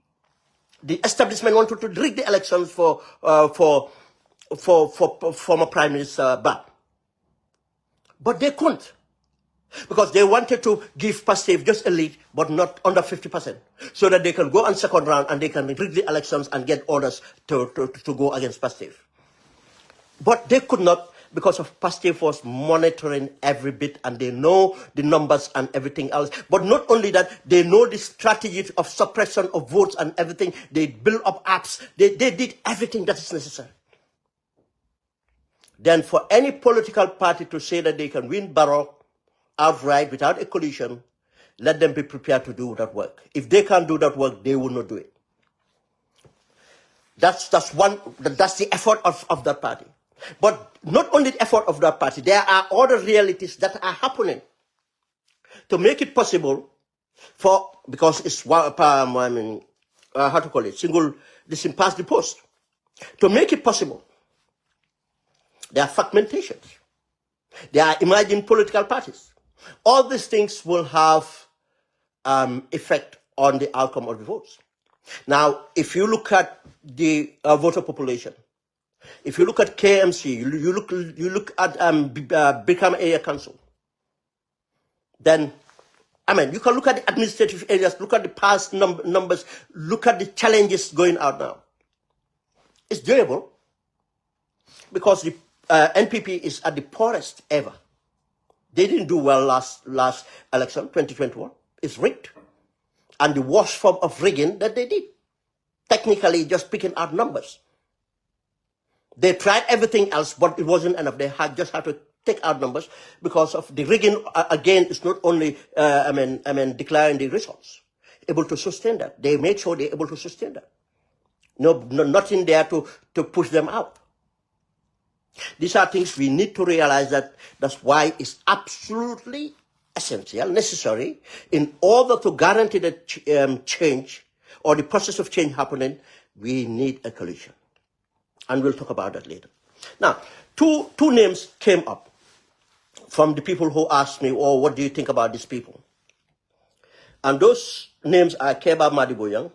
establishment wanted to rig the elections for former Prime Minister Ba. But they couldn't. Because they wanted to give Pastef just a lead, but not under 50%. So that they can go on second round and they can rig the elections and get orders to go against Pastef. But they could not, because of Pastef was monitoring every bit, and they know the numbers and everything else. But not only that, they know the strategy of suppression of votes and everything. They build up apps. They did everything that is necessary. Then for any political party to say that they can win Barrow outright without a coalition, let them be prepared to do that work. If they can't do that work, they will not do it. That's the effort of that party. But not only the effort of that party, there are other realities that are happening to make it possible because it's how to call it, this in past the post. To make it possible, there are fragmentations. There are emerging political parties. All these things will have effect on the outcome of the votes. Now, if you look at the voter population, if you look at KMC, you look at Brigham Area Council, then I mean, you can look at the administrative areas, look at the past numbers, look at the challenges going out now. It's doable because the NPP is at the poorest ever. They didn't do well last election, 2021. It's rigged. And the worst form of rigging that they did. Technically, just picking out numbers. They tried everything else, but it wasn't enough. They just had to take out numbers because of the rigging. Again, it's not only, declaring the results. Able to sustain that. They made sure they're able to sustain that. No, nothing there to push them out. These are things we need to realize that's why it's absolutely essential, necessary, in order to guarantee that change or the process of change happening, we need a coalition. And we'll talk about that later. Now, two names came up from the people who asked me, oh, what do you think about these people? And those names are Kebba Madi Bojang.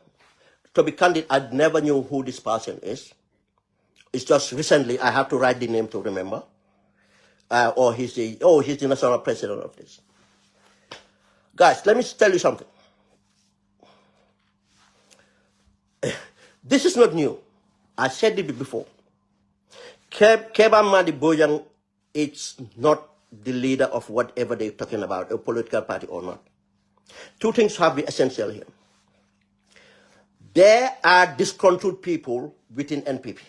To be candid, I never knew who this person is. It's just recently I have to write the name to remember. Or he's the national president of this. Guys, let me tell you something. This is not new. I said it before. Kebba Madi Bojang is not the leader of whatever they're talking about, a political party or not. Two things have been essential here. There are disgruntled people within NPP.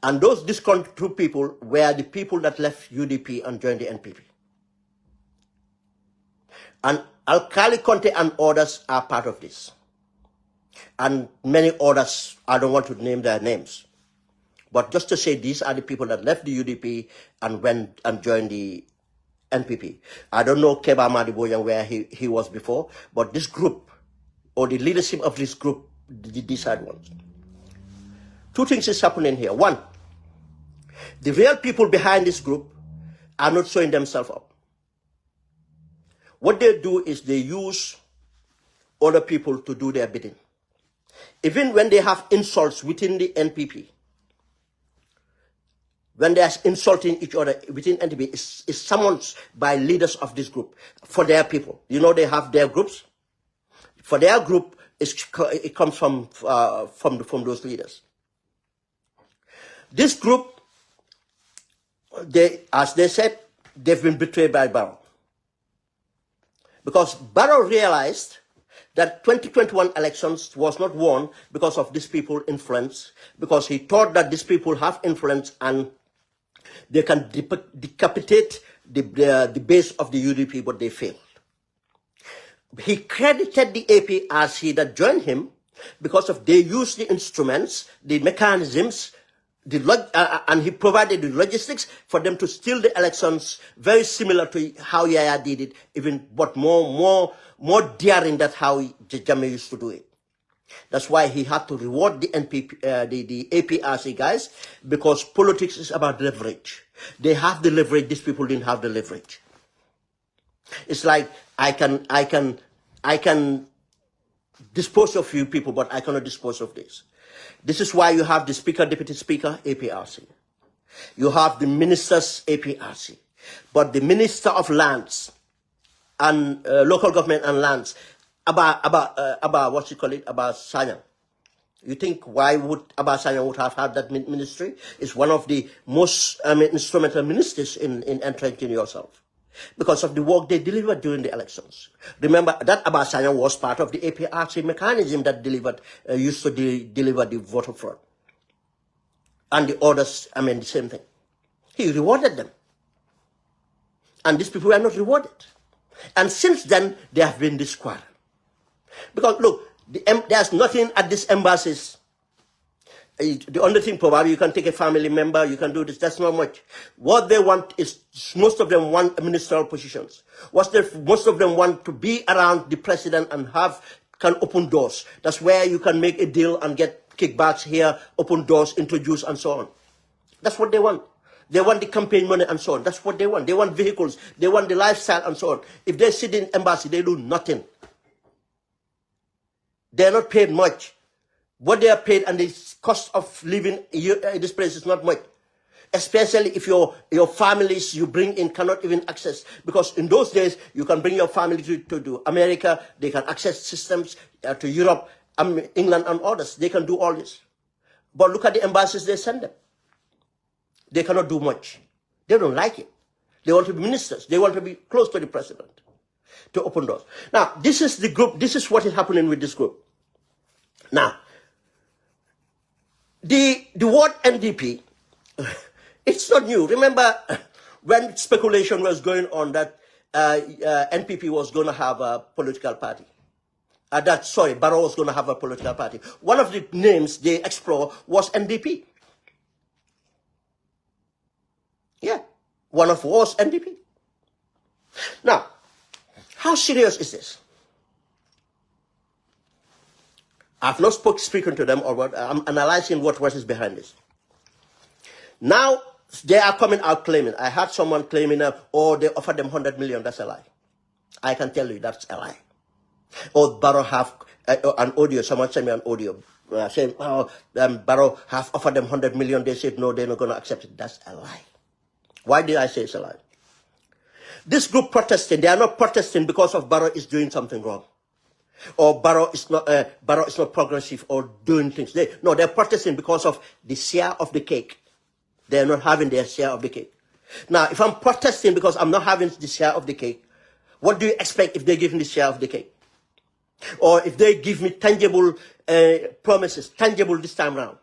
And those disgruntled people were the people that left UDP and joined the NPP. And Alkali Conte and others are part of this. And many others, I don't want to name their names. But just to say these are the people that left the UDP and went and joined the NPP. I don't know Kebba Madi Bojang where he was before, but this group, or the leadership of this group, decide ones. Two things is happening here. One, the real people behind this group are not showing themselves up. What they do is they use other people to do their bidding. Even when they have insults within the NPP, when they are insulting each other within NPP, it's summoned by leaders of this group for their people. You know they have their groups. For their group, it comes from those leaders. This group, as they said, they've been betrayed by Barrow. Because Barrow realized that 2021 elections was not won because of these people influence, because he thought that these people have influence and they can decapitate the base of the UDP, but they failed. He credited the APRC that joined him because of they used the instruments, the mechanisms, and he provided the logistics for them to steal the elections, very similar to how Yaya did it, even but more daring than how Jammeh used to do it. That's why he had to reward the NPP, the APRC guys, because politics is about leverage. They have the leverage. These people didn't have the leverage. It's like I can dispose of you people, but I cannot dispose of this. This is why you have the speaker, deputy speaker, APRC. You have the ministers, APRC. But the minister of lands and local government and lands, about what you call it, about Sanyang. You think why would Abba Sanyang would have had that ministry? It's one of the most instrumental ministers in entrenching yourself, because of the work they delivered during the elections. Remember that Abba Sanyang was part of the APRC mechanism that used to deliver the voter fraud. And the others, the same thing. He rewarded them. And these people were not rewarded. And since then, they have been disqualified. Because look, there's nothing at these embassies. The only thing probably you can take a family member, you can do this, that's not much. What they want is, most of them want ministerial positions. Most of them want to be around the president and can open doors. That's where you can make a deal and get kickbacks here, open doors, introduce and so on. That's what they want. They want the campaign money and so on. That's what they want. They want vehicles. They want the lifestyle and so on. If they sit in embassy, they do nothing. They are not paid much. What they are paid and the cost of living in this place is not much. Especially if your families you bring in cannot even access. Because in those days, you can bring your family to America. They can access systems to Europe, England and others. They can do all this. But look at the embassies they send them. They cannot do much. They don't like it. They want to be ministers. They want to be close to the president to open doors. Now, this is the group. This is what is happening with this group. Now, the word NDP, it's not new. Remember when speculation was going on that NPP was going to have a political party? Barrow was going to have a political party. One of the names they explored was NDP. Yeah, one of was NDP. Now, how serious is this? I've not spoken to them or what. I'm analyzing what is behind this. Now, they are coming out claiming. I had someone claiming, they offered them 100 million. That's a lie. I can tell you that's a lie. Or Barrow have an audio. Someone sent me an audio saying, Barrow have offered them 100 million. They said, no, they're not going to accept it. That's a lie. Why did I say it's a lie? This group protesting, they are not protesting because of Barrow is doing something wrong. Or Barrow is not progressive or doing things. They're protesting because of the share of the cake. They're not having their share of the cake. Now, if I'm protesting because I'm not having the share of the cake, what do you expect if they give me the share of the cake? Or if they give me tangible promises, tangible this time around?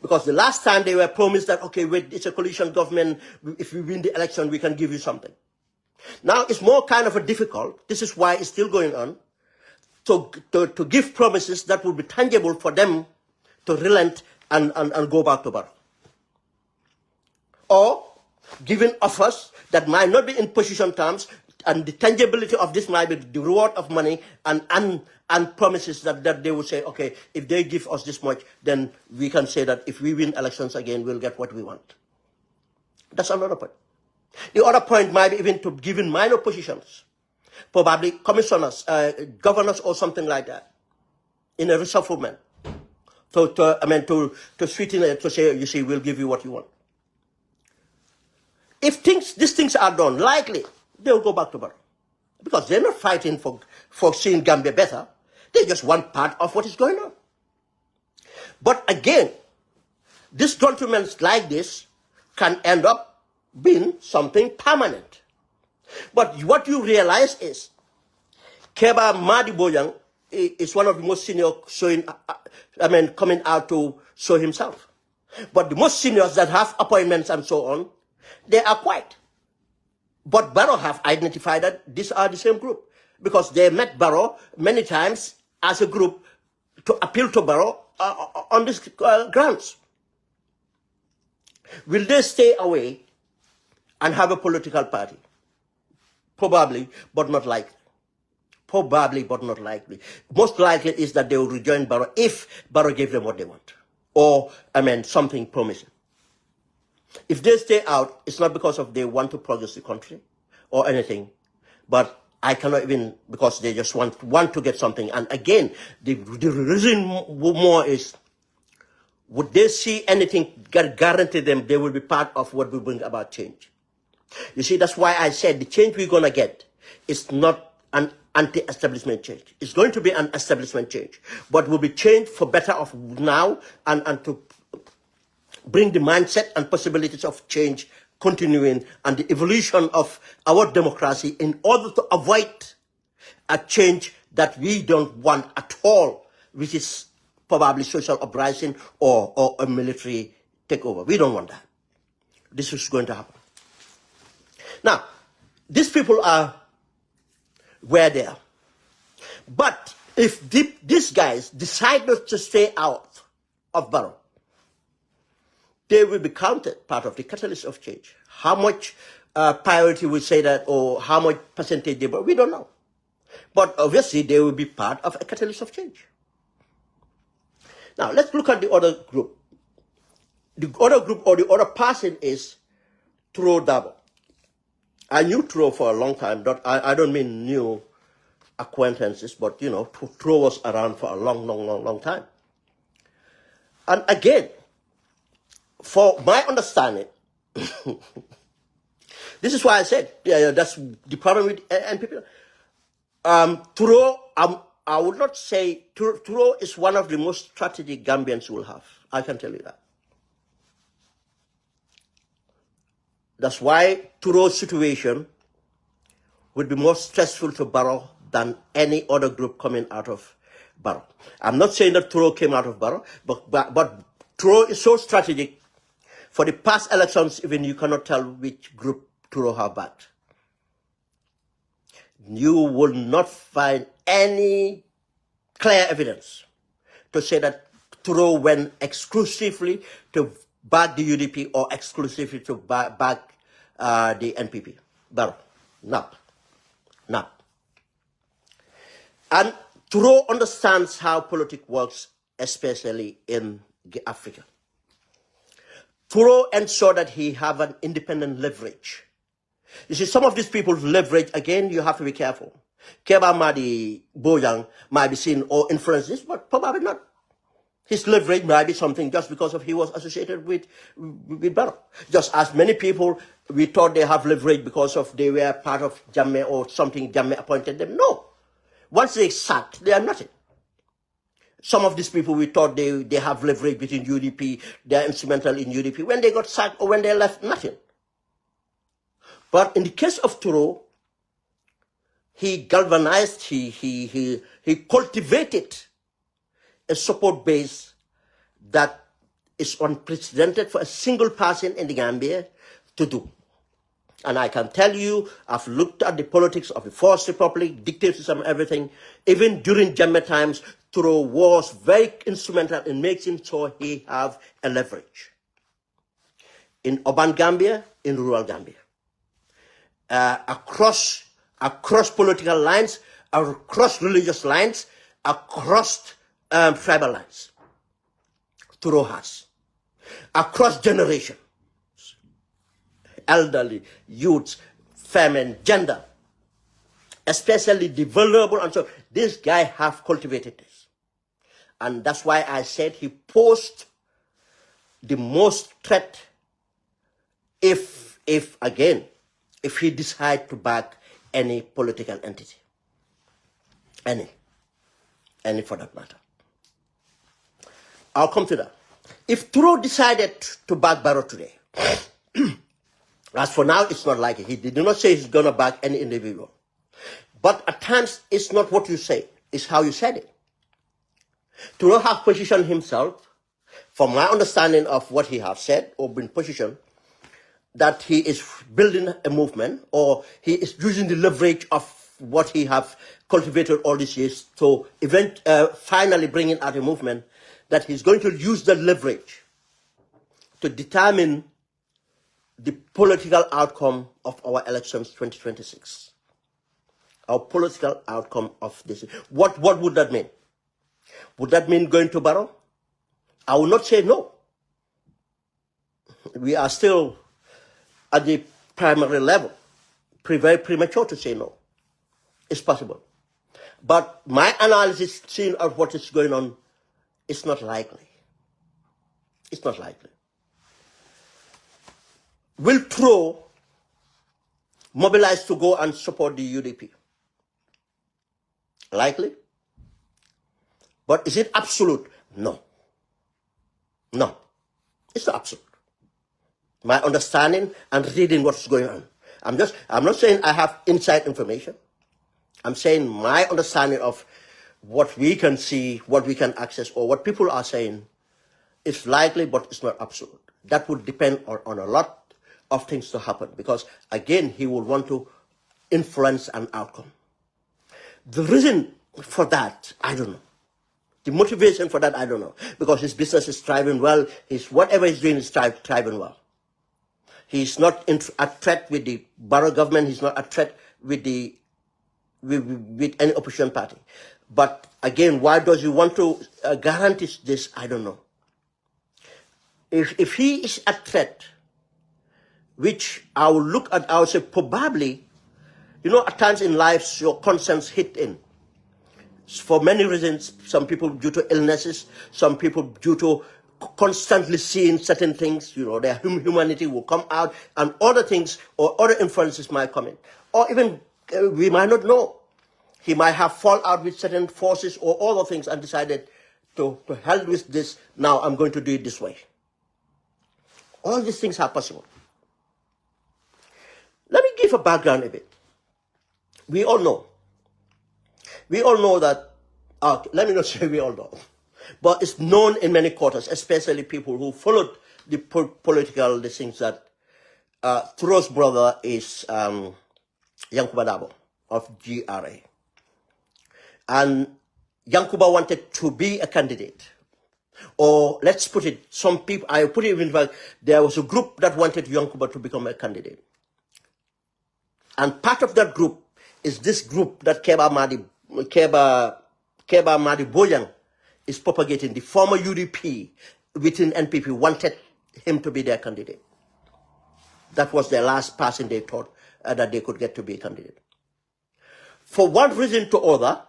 Because the last time they were promised that, okay, wait, it's a coalition government. If we win the election, we can give you something. Now it's more kind of a difficult. This is why it's still going on. To give promises that will be tangible for them to relent and go back to Barrow. Or giving offers that might not be in position terms, and the tangibility of this might be the reward of money and promises that they will say, okay, if they give us this much, then we can say that if we win elections again, we'll get what we want. That's another point. The other point might be even to giving minor positions, probably commissioners, governors or something like that, in a reshufflement, to sweeten it, to say, you see, we'll give you what you want. If these things are done, likely, they'll go back to Barrow. Because they're not fighting for seeing Gambia better. They just want part of what is going on. But again, disgruntlements like this can end up being something permanent. But what you realize is, Kebba Madi Bojang is one of the most senior coming out to show himself. But the most seniors that have appointments and so on, they are quiet. But Barrow have identified that these are the same group. Because they met Barrow many times as a group to appeal to Barrow on these grounds. Will they stay away and have a political party? Probably, but not likely. Probably, but not likely. Most likely is that they will rejoin Barrow if Barrow gave them what they want. Or, something promising. If they stay out, it's not because they want to progress the country or anything. But I cannot even, because they just want to get something. And again, the reason more is, would they see anything guarantee them they will be part of what will bring about change? You see, that's why I said the change we're going to get is not an anti-establishment change. It's going to be an establishment change, but will be change for better of now and to bring the mindset and possibilities of change continuing and the evolution of our democracy in order to avoid a change that we don't want at all, which is probably social uprising or a military takeover. We don't want that. This is going to happen. Now, these people are where they are. But if these guys decide not to stay out of Barrow, they will be counted part of the catalyst of change. How much priority we say that, or how much percentage they brought, we don't know. But obviously, they will be part of a catalyst of change. Now, let's look at the other group. The other group or the other person is Turo Darboe. I knew Turo for a long time. I don't mean new acquaintances, but you know, Turo was around for a long time. And again, for my understanding, this is why I said, yeah, that's the problem with NPP. Turo, I would not say, Turo is one of the most strategic Gambians will have. I can tell you that. That's why Turo's situation would be more stressful to Barrow than any other group coming out of Barrow. I'm not saying that Turo came out of Barrow, but Turo is so strategic. For the past elections, even you cannot tell which group Turo have backed. You will not find any clear evidence to say that Turo went exclusively to back the UDP or exclusively to back the NPP. Barrow. No. And Turo understands how politics works, especially in Africa. Turo ensured that he have an independent leverage. You see, some of these people's leverage, again, you have to be careful. Kebba Madi Bojang might be seen or influenced this, but probably not. His leverage might be something just because of he was associated with Barrow. Just as many people, we thought they have leverage because of they were part of Jammeh or something Jammeh appointed them. No. Once they sacked, they are nothing. Some of these people, we thought they have leverage between UDP, they are instrumental in UDP. When they got sacked or when they left, nothing. But in the case of Turo, he galvanized, he cultivated a support base that is unprecedented for a single person in the Gambia to do. And I can tell you, I've looked at the politics of the First Republic, dictatorship, everything. Even during Jammeh times, Turo was very instrumental in making sure he have a leverage. In urban Gambia, in rural Gambia. Across political lines, across religious lines, across tribal lines. Turo has. Across generations. Elderly, youths, famine, gender. Especially the vulnerable. And so this guy have cultivated this. And that's why I said he posed the most threat if he decide to back any political entity. Any for that matter. I'll come to that. If Turo decided to back Barrow today, as for now, it's not likely. He did not say he's going to back any individual. But at times, it's not what you say, it's how you said it. Turo has positioned himself, from my understanding of what he has said or been positioned, that he is building a movement or he is using the leverage of what he have cultivated all these years to finally bringing out a movement that he's going to use the leverage to determine the political outcome of our elections 2026. Our political outcome of this. What would that mean? Would that mean going to Barrow? I will not say no. We are still at the primary level. Very premature to say no. It's possible. But my analysis, seeing of what is going on, it's not likely. It's not likely. Will Turo mobilize to go and support the UDP? Likely. But is it absolute? No. No. It's not absolute. My understanding and reading what's going on. I'm not saying I have inside information. I'm saying my understanding of what we can see, what we can access, or what people are saying is likely, but it's not absolute. That would depend on a lot of things to happen, because again, he will want to influence an outcome. The reason for that, I don't know. The motivation for that, I don't know. Because his business is thriving well. Whatever he's doing is thriving well. He's not a threat with the Barrow government. He's not a threat with with any opposition party. But again, why does he want to guarantee this? I don't know. If he is a threat which I will look at, I will say probably, you know, at times in life, your conscience hit in. For many reasons, some people due to illnesses, some people due to constantly seeing certain things, you know, their humanity will come out, and other things or other influences might come in. Or even, we might not know. He might have fallen out with certain forces or other things and decided to hell with this, now I'm going to do it this way. All these things are possible. Let me give a background a bit. We all know that, let me not say we all know, but it's known in many quarters, especially people who followed the political things, that Turo's brother is Kebba Darboe of GRA. And Yankuba wanted to be a candidate. Or let's put it, some people, I put it in fact, there was a group that wanted Yankuba to become a candidate. And part of that group is this group that Kebba Madi Bojang is propagating. The former UDP within NPP wanted him to be their candidate. That was their last person they thought that they could get to be a candidate. For one reason to other,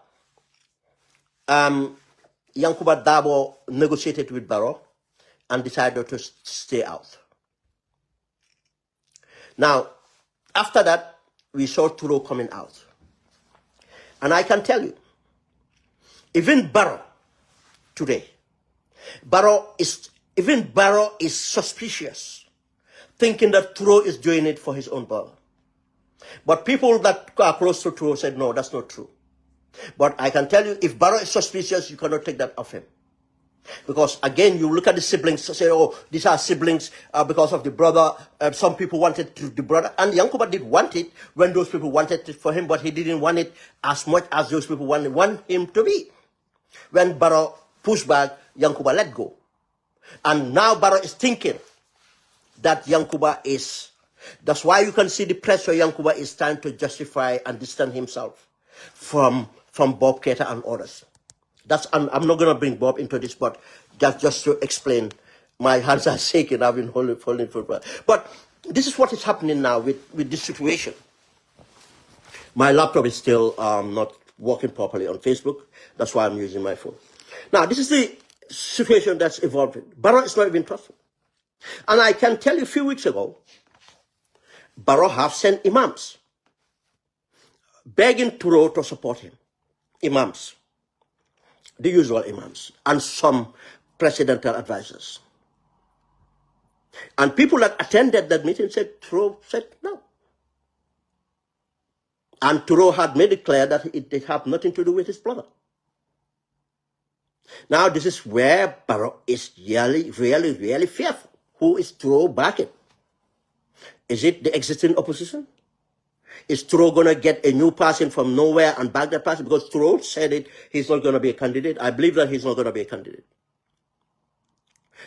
Kebba Darboe negotiated with Barrow and decided to stay out. Now, after that, we saw Turo coming out. And I can tell you, even Barrow today, Barrow is suspicious, thinking that Turo is doing it for his own brother. But people that are close to Turo said, no, that's not true. But I can tell you, if Barrow is suspicious, you cannot take that off him. Because again, you look at the siblings, say, oh, these are siblings because of the brother. Some people wanted the brother. And Yankuba did want it when those people wanted it for him, but he didn't want it as much as those people want him to be. When Barrow pushed back, Yankuba let go. And now Barrow is thinking that Yankuba is. That's why you can see the pressure Yankuba is trying to justify and distance himself from Bob Keita and others. I'm not going to bring Bob into this, but just to explain, my hands are shaking. I've been holding for. But this is what is happening now with this situation. My laptop is still not working properly on Facebook. That's why I'm using my phone. Now, this is the situation that's evolving. Barrow is not even trustful. And I can tell you a few weeks ago, Barrow have sent imams begging Turo to support him. Imams. The usual imams, and some presidential advisors. And people that attended that meeting said, Turo said no. And Turo had made it clear that it had nothing to do with his brother. Now, this is where Barrow is really fearful. Who is Turo backing? Is it the existing opposition? Is Turo going to get a new person from nowhere and back that person? Because Turo said it, he's not going to be a candidate. I believe that he's not going to be a candidate.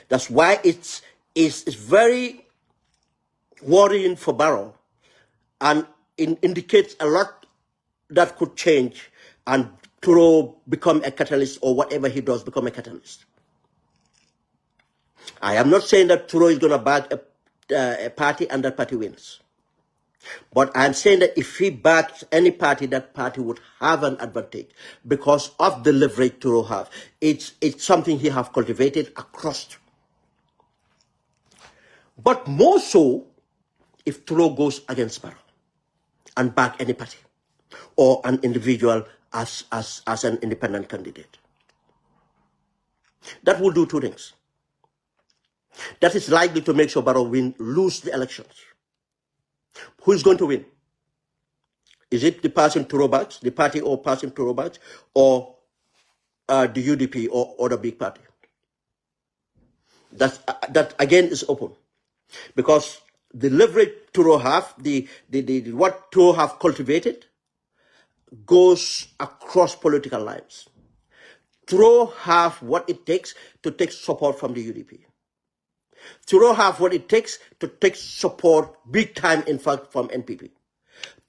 That's why it's very worrying for Barrow, and it indicates a lot that could change and Turo become a catalyst, or whatever he does become a catalyst. I am not saying that Turo is going to back a party and that party wins. But I'm saying that if he backs any party, that party would have an advantage because of the leverage Turo have. It's something he have cultivated across. But more so if Turo goes against Barrow and back any party or an individual as an independent candidate. That will do two things. That is likely to make sure Barrow lose the elections. Who is going to win? Is it the person Turo backs, the party or person Turo backs, or the UDP or the big party? That again is open, because the leverage Turo have, what Turo have cultivated, goes across political lines. Turo have what it takes to take support from the UDP. Turo have what it takes to take support big time, in fact, from NPP.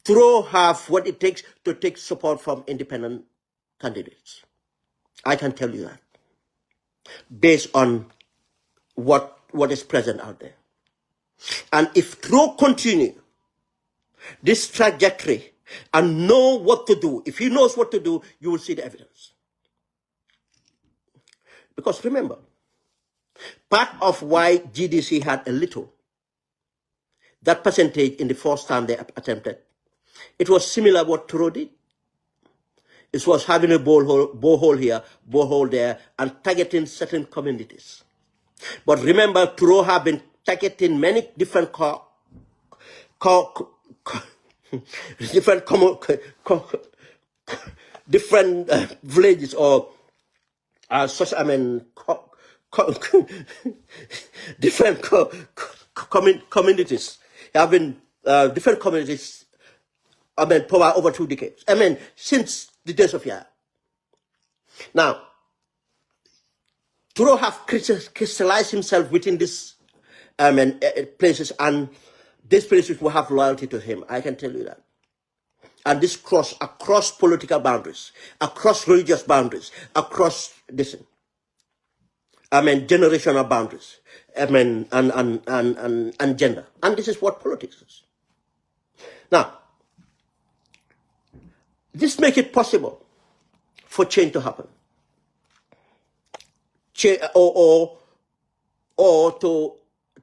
Turo have what it takes to take support from independent candidates. I can tell you that, based on what is present out there. And if Turo continue this trajectory and know what to do, if he knows what to do, you will see the evidence. Because remember, part of why GDC had a little, that percentage in the first time they attempted, it was similar what Turo did. It was having a borehole here, borehole there, and targeting certain communities. But remember, Turo have been targeting many different different villages or different communities. Having different communities, for over 2 decades. Since the days of Yahya. Now, Turo have crystallized himself within these places, and these places will have loyalty to him. I can tell you that. And this across political boundaries, across religious boundaries, across this, generational boundaries, and gender. And this is what politics is. Now, this makes it possible for change to happen. Or to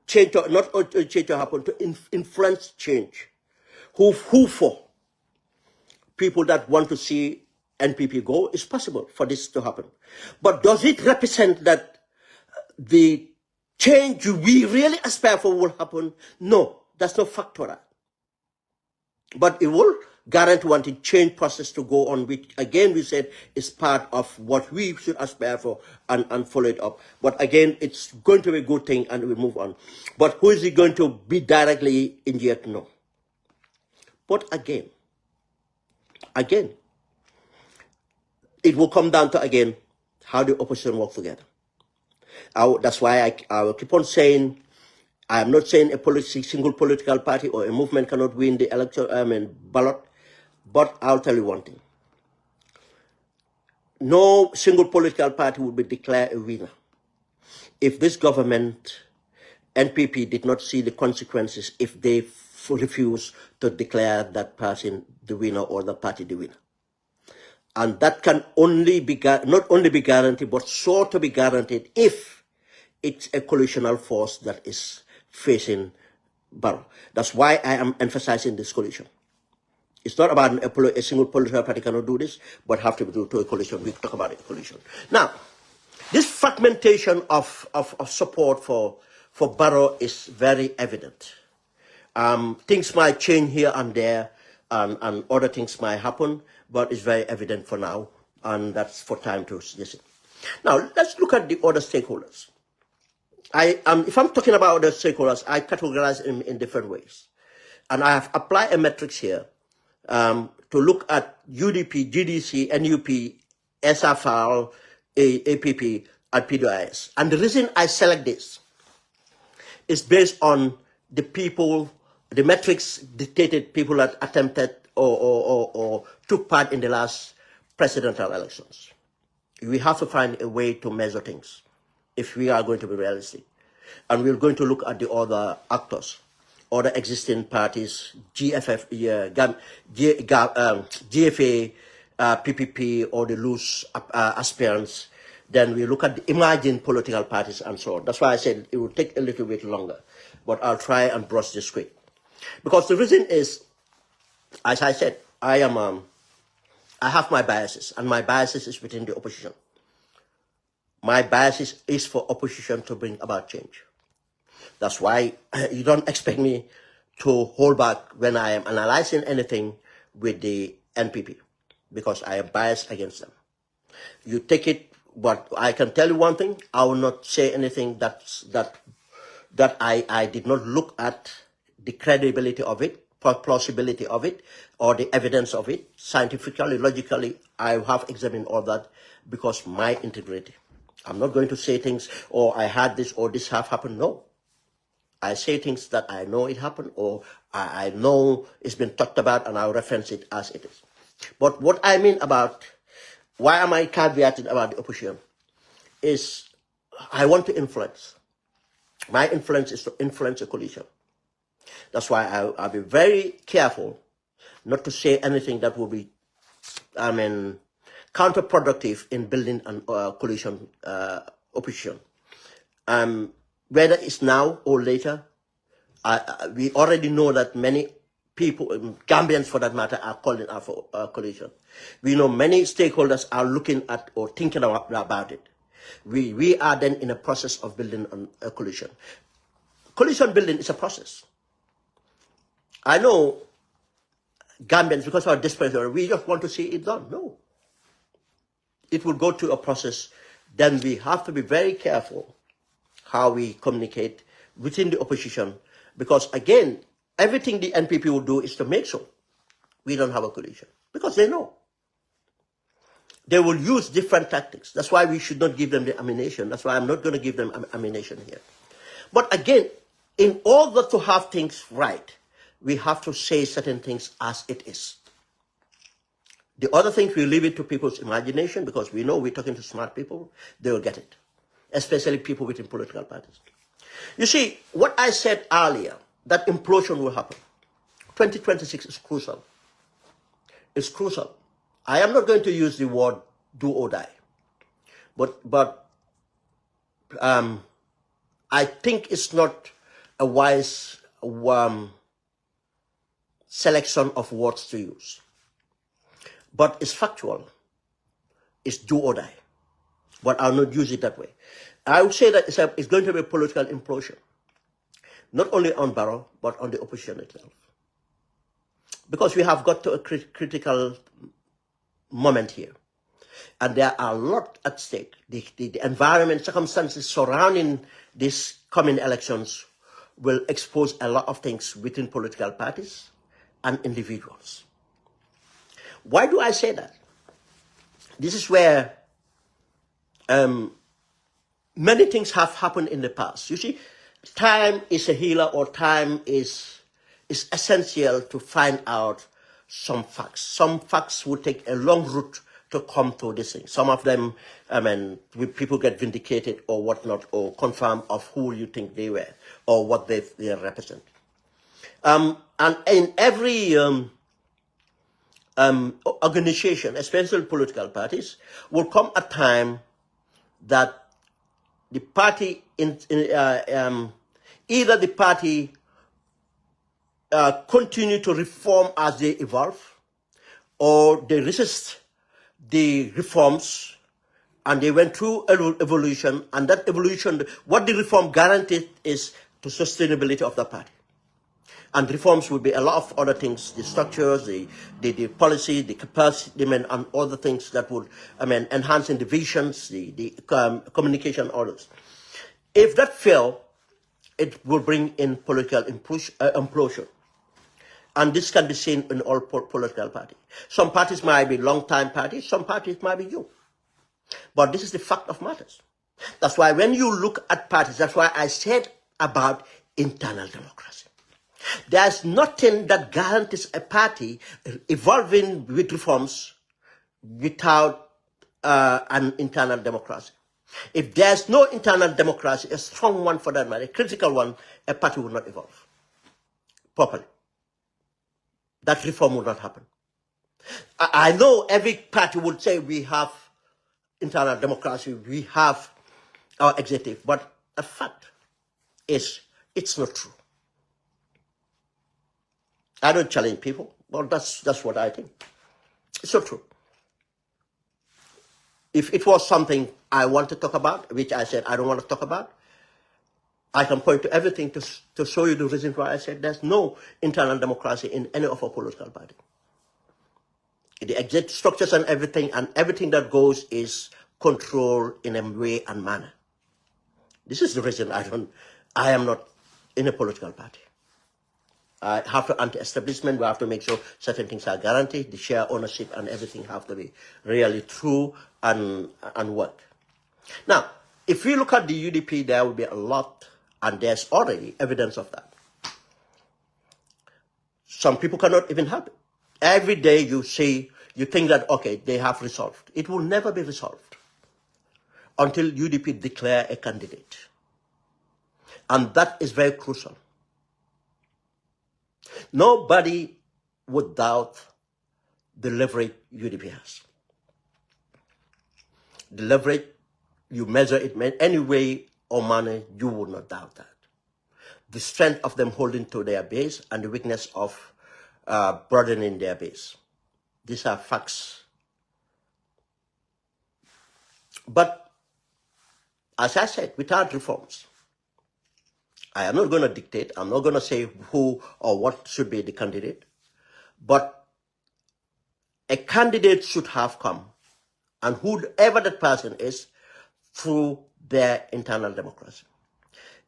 change to, not change to happen, to influence change. Who for people that want to see NPP go, it's possible for this to happen. But does it represent that the change we really aspire for will happen? No, that's not factor. But it will guarantee one the change process to go on, which again we said is part of what we should aspire for and follow it up. But again, it's going to be a good thing and we move on. But who is it going to be directly injured? No. But again, it will come down to, again, how the opposition work together. That's why I will keep on saying, I am not saying a single political party or a movement cannot win the election ballot, but I'll tell you one thing. No single political party would be declared a winner if this government, NPP, did not see the consequences if they refuse to declare that person the winner or the party the winner. And that can only be, not only be guaranteed, but sure to be guaranteed if it's a coalitional force that is facing Barrow. That's why I am emphasizing this coalition. It's not about a single political party cannot do this, but have to do to a coalition. We talk about a coalition. Now, this fragmentation of support for Barrow is very evident. Things might change here and there, and other things might happen, but it's very evident for now, and that's for time to suggest it. Now, let's look at the other stakeholders. If I'm talking about the stakeholders, I categorize them in different ways. And I have applied a matrix here to look at UDP, GDC, NUP, SFR, APP, and PDIS. And the reason I select this is based on the people, the metrics dictated people that attempted or took part in the last presidential elections. We have to find a way to measure things if we are going to be realistic. And we're going to look at the other actors, other existing parties, GFA, PPP, or the loose aspirants. Then we look at the emerging political parties and so on. That's why I said it will take a little bit longer, but I'll try and brush this quick. Because the reason is, as I said, I have my biases, and my biases is within the opposition. My biases is for opposition to bring about change. That's why you don't expect me to hold back when I am analyzing anything with the NPP, because I am biased against them. You take it, but I can tell you one thing, I will not say anything that I did not look at the credibility of it, plausibility of it, or the evidence of it, scientifically, logically. I have examined all that because my integrity. I'm not going to say things, or I had this, or this have happened. No. I say things that I know it happened, or I know it's been talked about, and I'll reference it as it is. But what I mean about, why am I caveated about the opposition, is I want to influence. My influence is to influence a coalition. That's why I'll be very careful not to say anything that will be, counterproductive in building an coalition opposition. Whether it's now or later, we already know that many people, Gambians for that matter, are calling out for coalition. We know many stakeholders are looking at or thinking about it. We are then in a process of building a coalition. Coalition building is a process. I know Gambians, because of our desperation, we just want to see it done. No. It will go to a process. Then we have to be very careful how we communicate within the opposition, because again, everything the NPP will do is to make sure we don't have a coalition, because they know. They will use different tactics. That's why we should not give them the ammunition. That's why I'm not going to give them ammunition here. But again, in order to have things right, we have to say certain things as it is. The other things, we leave it to people's imagination, because we know we're talking to smart people. They will get it, especially people within political parties. You see, what I said earlier, that implosion will happen. 2026 is crucial. It's crucial. I am not going to use the word do or die. But I think it's not a wise selection of words to use. But it's factual. It's do or die. But I'll not use it that way. I would say that it's going to be a political implosion. Not only on Barrow, but on the opposition itself. Because we have got to a critical moment here. And there are a lot at stake. The environment, circumstances surrounding these coming elections will expose a lot of things within political parties and individuals. Why do I say that? This is where many things have happened in the past. You see, time is a healer, or time is essential to find out some facts. Some facts would take a long route to come to this thing. Some of them, people get vindicated or whatnot, or confirm of who you think they were or what they represent. And in every organization, especially political parties, will come a time that the party, either the party continue to reform as they evolve, or they resist the reforms, and they went through evolution, and that evolution, what the reform guaranteed is the sustainability of the party. And reforms will be a lot of other things, the structures, the policy, the capacity, and other things that would, enhancing the visions, the communication orders. If that fail, it will bring in political implosion. And this can be seen in all political parties. Some parties might be long-time parties, some parties might be new. But this is the fact of matters. That's why when you look at parties, that's why I said about internal democracy. There's nothing that guarantees a party evolving with reforms without an internal democracy. If there's no internal democracy, a strong one for that matter, a critical one, a party will not evolve properly. That reform will not happen. I know every party would say we have internal democracy, we have our executive, but the fact is, it's not true. I don't challenge people, but that's what I think. It's not true. If it was something I want to talk about, which I said I don't want to talk about, I can point to everything to show you the reason why I said there's no internal democracy in any of our political parties. The executive structures and everything that goes is controlled in a way and manner. This is the reason I am not in a political party. I have to anti-establishment. We have to make sure certain things are guaranteed. The share ownership and everything have to be really true and work. Now, if we look at the UDP, there will be a lot, and there's already evidence of that. Some people cannot even help it. Every day you think that, okay, they have resolved. It will never be resolved until UDP declare a candidate. And that is very crucial. Nobody would doubt the leverage UDP has. The leverage, you measure it in any way or manner, you would not doubt that. The strength of them holding to their base and the weakness of broadening their base. These are facts. But, as I said, without reforms, I am not going to dictate, I'm not going to say who or what should be the candidate, but a candidate should have come, and whoever that person is, through their internal democracy.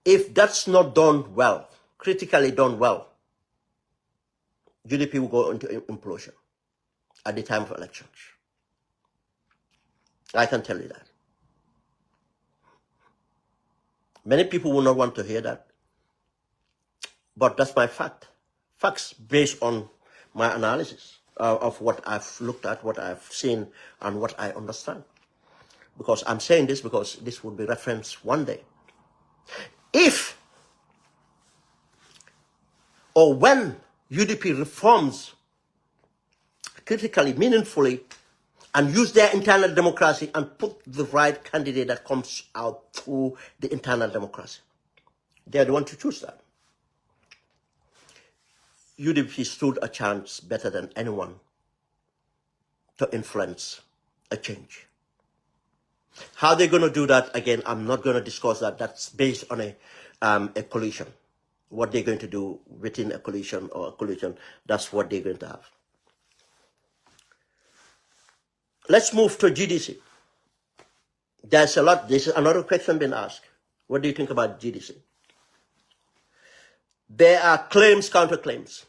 If that's not done well, critically done well, UDP will go into implosion at the time of elections. I can tell you that. Many people will not want to hear that, but that's my fact. Facts based on my analysis of what I've looked at, what I've seen, and what I understand. Because I'm saying this because this will be referenced one day. If or when UDP reforms critically, meaningfully, and use their internal democracy and put the right candidate that comes out through the internal democracy, they're the one to choose that. UDP stood a chance better than anyone to influence a change. How they're going to do that, again, I'm not going to discuss that. That's based on a coalition. What they're going to do within a coalition or a coalition, that's what they're going to have. Let's move to GDC. There's another question being asked. What do you think about GDC? There are claims, counterclaims,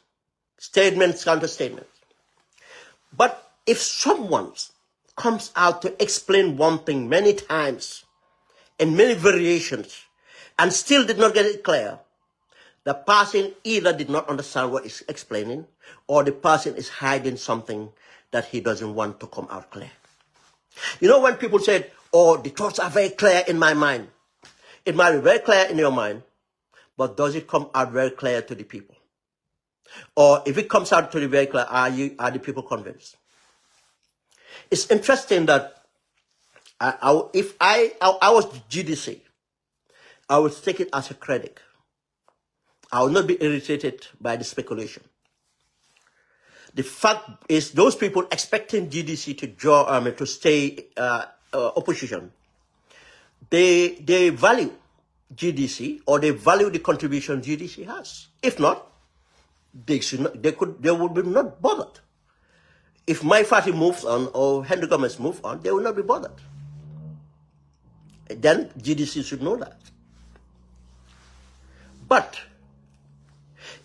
statements, counter-statements. But if someone comes out to explain one thing many times in many variations and still did not get it clear, the person either did not understand what he's explaining or the person is hiding something that he doesn't want to come out clear. You know, when people said, oh, the thoughts are very clear in my mind. It might be very clear in your mind, but does it come out very clear to the people? Or if it comes out to the very clear, are the people convinced? It's interesting that if I was GDC, I would take it as a credit. I will not be irritated by the speculation. The fact is, those people expecting GDC to stay opposition, they value GDC or they value the contribution GDC has. If not, they would be not bothered. If my party moves on or Henry Gomez moves on, they will not be bothered. Then GDC should know that. But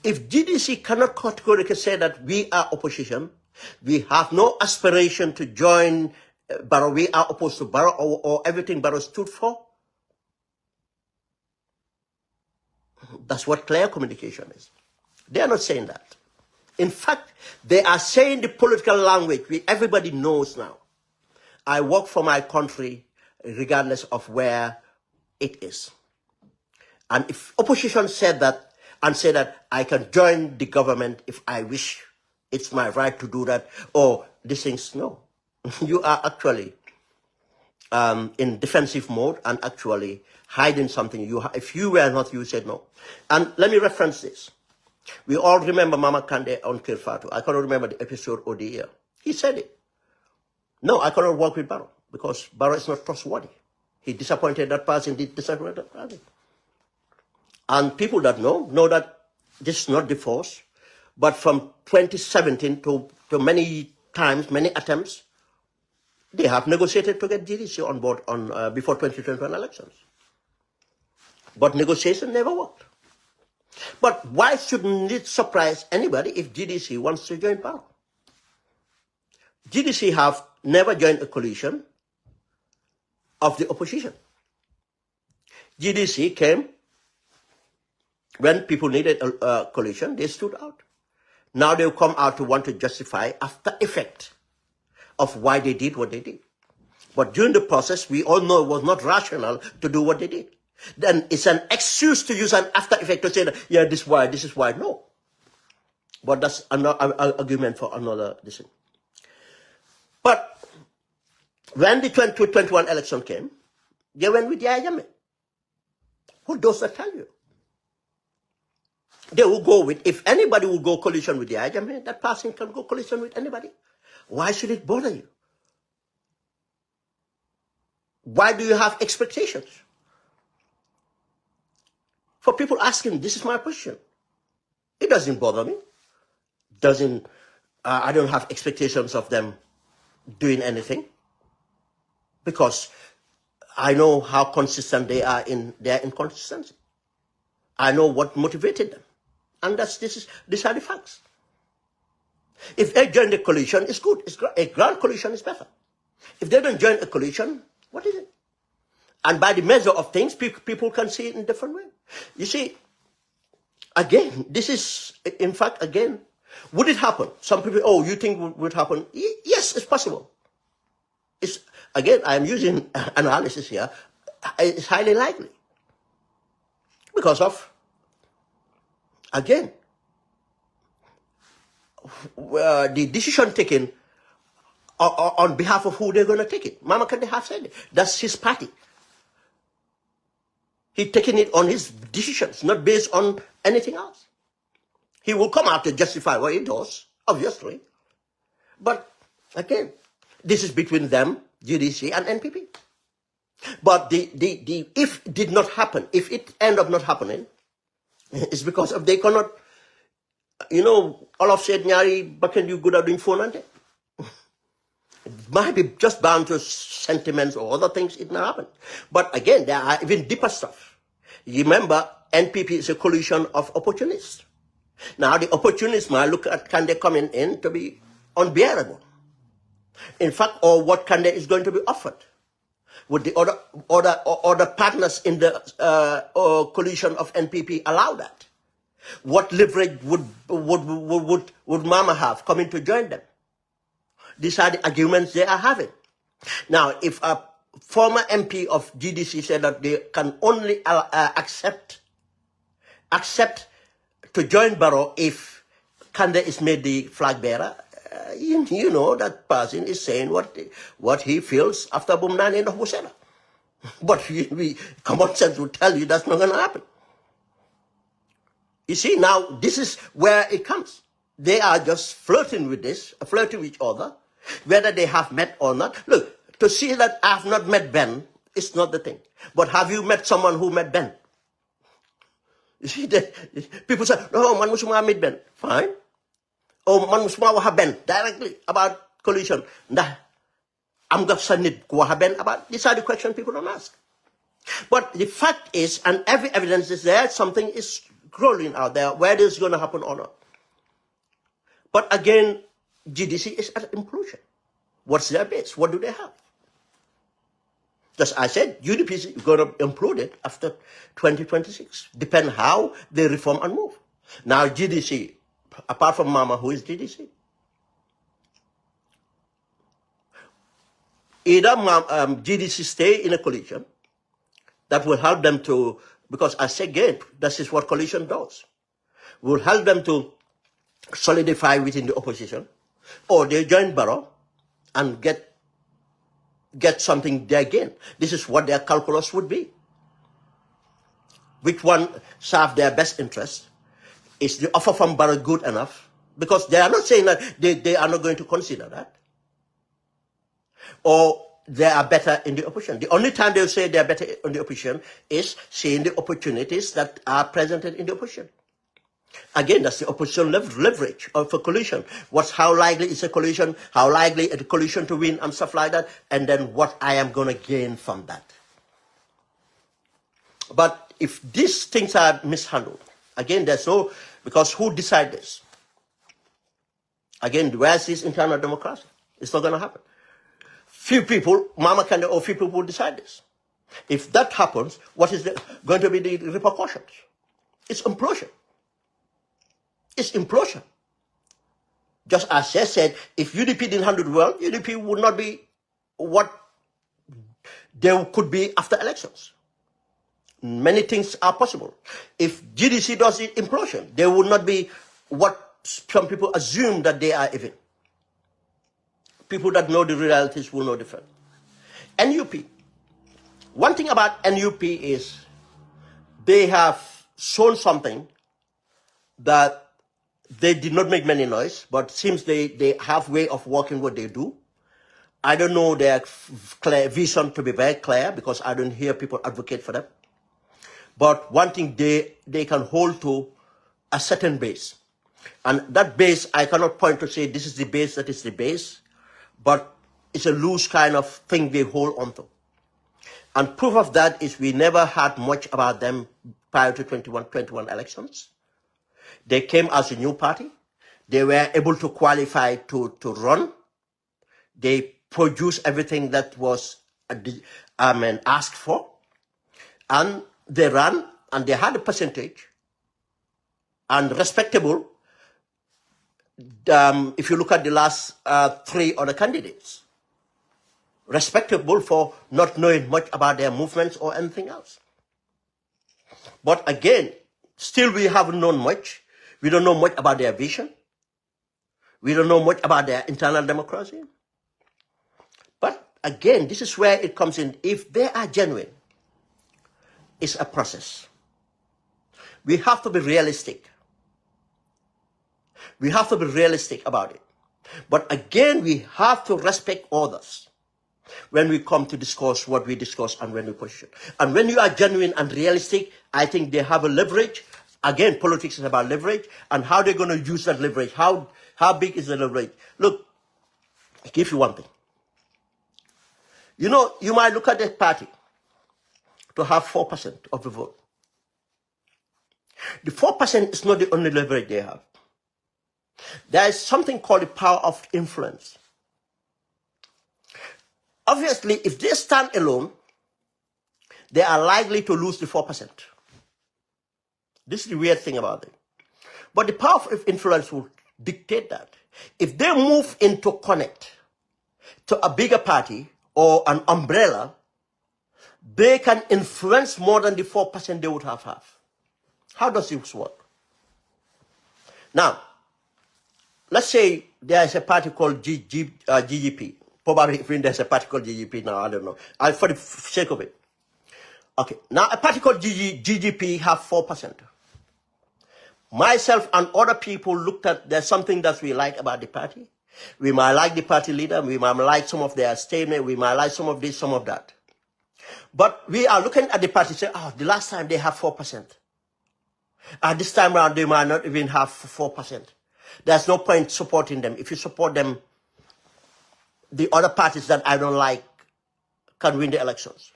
if GDC cannot categorically say that we are opposition, we have no aspiration to join Barrow, we are opposed to Barrow or everything Barrow stood for, that's what clear communication is. They are not saying that. In fact, they are saying the political language everybody knows now. I work for my country regardless of where it is. And if opposition said that and said that I can join the government if I wish, it's my right to do that, or these things, no. You are actually in defensive mode and actually hiding something. If you were not, you said no. And let me reference this. We all remember Mama Kande on Kirfatu. I cannot remember the episode or the year. He said it. No, I cannot work with Barrow because Barrow is not trustworthy. He disappointed that person, he disappointed that person. And people that know that this is not the force, but from 2017 to many times, many attempts, they have negotiated to get GDC on board before 2021 elections. But negotiation never worked. But why shouldn't it surprise anybody if GDC wants to join Barrow? GDC have never joined a coalition of the opposition. GDC came when people needed a coalition, they stood out. Now they'll come out to want to justify after effect of why they did what they did. But during the process, we all know it was not rational to do what they did. Then it's an excuse to use an after effect to say that, yeah, this is why. No. But that's another argument for another decision. But when the 2021 election came, they went with Yahya Jammeh. Who does that tell you? They will go with, if anybody will go coalition with Yahya Jammeh, that person can go coalition with anybody. Why should it bother you? Why do you have expectations? For people asking, this is my question. It doesn't bother me. I don't have expectations of them doing anything, because I know how consistent they are in their inconsistency. I know what motivated them. And these are the facts. If they join the coalition, it's good. A grand coalition is better. If they don't join a coalition, what is it? And by the measure of things, people can see it in a different way. You see, again, this is, in fact, again, would it happen? Some people, oh, you think would happen? Yes, it's possible. Again, I'm using analysis here. It's highly likely. Because of, again, the decision taken on behalf of who they're going to take it. Mama Kandeh have said it. That's his party. He's taking it on his decisions, not based on anything else. He will come out to justify what he does, obviously. But again, this is between them, GDC and NPP. But if it did not happen, if it ended up not happening, it's because of they cannot, all of said nyari bakken you good at doing phone ante. It might be just bound to sentiments or other things, it may happen. But again, there are even deeper stuff. You remember, NPP is a coalition of opportunists. Now, the opportunists might look at Kandeh coming in to be unbearable. In fact, or what Kandeh is going to be offered. Would the other partners in the coalition of NPP allow that? What leverage would Mama have coming to join them? These are the arguments they are having. Now, if a former MP of GDC said that they can only accept to join Barrow if Kandeh is made the flag bearer, you know that person is saying what he feels after Bumnani and Hussein. But common sense will tell you that's not going to happen. You see, now this is where it comes. They are just flirting with each other, whether they have met or not. Look, to see that I have not met Ben is not the thing. But have you met someone who met Ben? You see, people say, no, man musuma meet Ben. Fine. Oh, man musuma waha Ben directly about coalition. Nah, I'm going to need waha Ben about. These are the questions people don't ask. But the fact is, and every evidence is there, something is growing out there, whether it's going to happen or not. But again, GDC is at implosion. What's their base? What do they have? Just as I said, UDP is going to implode it after 2026. Depend how they reform and move. Now GDC, apart from Mama, who is GDC? Either GDC stay in a coalition that will help them to, because I say again, this is what coalition does, will help them to solidify within the opposition, or they join Barrow and get something there again. This is what their calculus would be. Which one serve their best interest? Is the offer from Barrow good enough? Because they are not saying that they are not going to consider that. Or they are better in the opposition. The only time they'll say they are better in the opposition is seeing the opportunities that are presented in the opposition. Again, that's the opposition leverage of a coalition. How likely is a coalition? How likely is a coalition to win and stuff like that? And then what I am going to gain from that. But if these things are mishandled, again, there's no, because who decides this? Again, where's this internal democracy? It's not going to happen. Few people, Mama Kandeh or few people will decide this. If that happens, what is going to be the repercussions? It's implosion. It's implosion. Just as I said, if UDP didn't handle it well, UDP would not be what they could be after elections. Many things are possible. If GDC does it implosion, they would not be what some people assume that they are even. People that know the realities will know different. NUP. One thing about NUP is they have shown something that they did not make many noise, but seems they have way of working what they do. I don't know their clear vision to be very clear because I don't hear people advocate for them. But one thing they can hold to a certain base. And that base, I cannot point to say this is the base, that is the base, but it's a loose kind of thing they hold on to. And proof of that is we never heard much about them prior to 21 elections. They came as a new party. They were able to qualify to run. They produced everything that was asked for. And they ran, and they had a percentage, and respectable, if you look at the last 3 other candidates. Respectable for not knowing much about their movements or anything else. But again, still we haven't known much. We don't know much about their vision. We don't know much about their internal democracy. But again, this is where it comes in. If they are genuine, it's a process. We have to be realistic. We have to be realistic about it. But again, we have to respect others when we come to discuss what we discuss and when we position. And when you are genuine and realistic, I think they have a leverage. Again, politics is about leverage and how they're going to use that leverage. How big is the leverage? Look, I'll give you one thing. You know, you might look at the party to have 4% of the vote. The 4% is not the only leverage they have. There is something called the power of influence. Obviously, if they stand alone, they are likely to lose the 4%. This is the weird thing about it. But the power of influence will dictate that. If they move into connect to a bigger party or an umbrella, they can influence more than the 4% they would have. How does this work? Now, let's say there is a party called GGP. Probably if there's a party called GGP now, I don't know. For the sake of it. Okay, now a party called GGP have 4%. Myself and other people looked at, there's something that we like about the party. We might like the party leader, we might like some of their statement, we might like some of this, some of that. But we are looking at the party and say, oh, the last time they have 4%. This time around, they might not even have 4%. There's no point supporting them. If you support them, the other parties that I don't like can win the elections.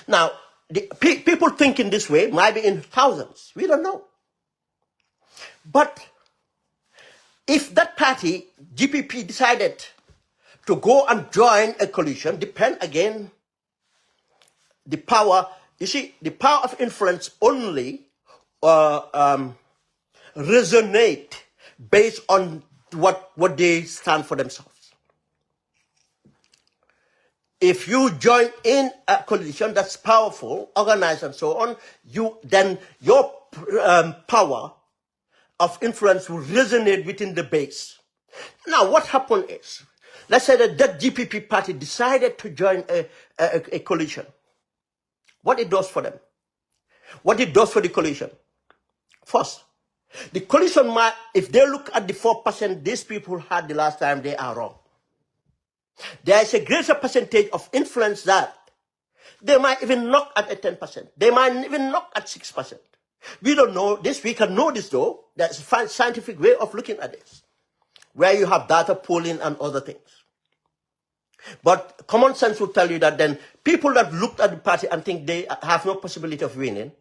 Now, the people thinking this way might be in thousands. We don't know. But if that party, GPP, decided to go and join a coalition, depend again, the power, you see, the power of influence only resonate based on what they stand for themselves. If you join in a coalition that's powerful, organized and so on, then your power of influence will resonate within the base. Now, what happened is, let's say that GPP party decided to join a coalition. What it does for them? What it does for the coalition? First, the coalition might, if they look at the 4% these people had the last time, they are wrong. There is a greater percentage of influence that they might even knock at a 10%. They might even knock at 6%. We don't know this. We can know this though. There's a scientific way of looking at this, where you have data pooling and other things. But common sense will tell you that then people that looked at the party and think they have no possibility of winning,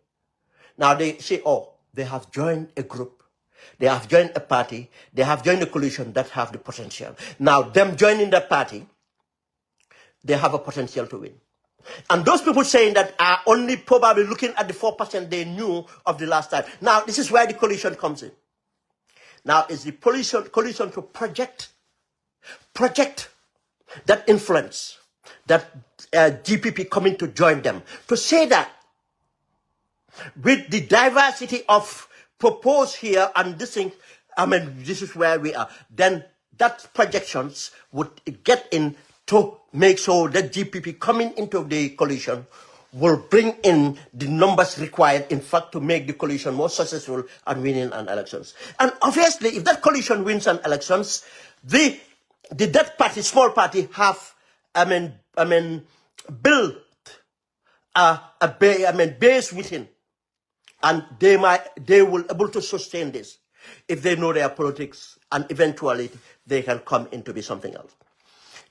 now they say, oh, they have joined a group. They have joined a party. They have joined a coalition that have the potential. Now, them joining that party, they have a potential to win. And those people saying that are only probably looking at the 4% they knew of the last time. Now, this is where the coalition comes in. Now, it's the coalition to project that influence, that GPP coming to join them, to say that with the diversity of proposed here and this thing, I mean, this is where we are. Then that projections would get in to make sure that GPP coming into the coalition will bring in the numbers required, in fact, to make the coalition more successful and winning an elections. And obviously, if that coalition wins an elections, that party, small party, have, built base within, and they will able to sustain this if they know their politics, and eventually they can come into be something else.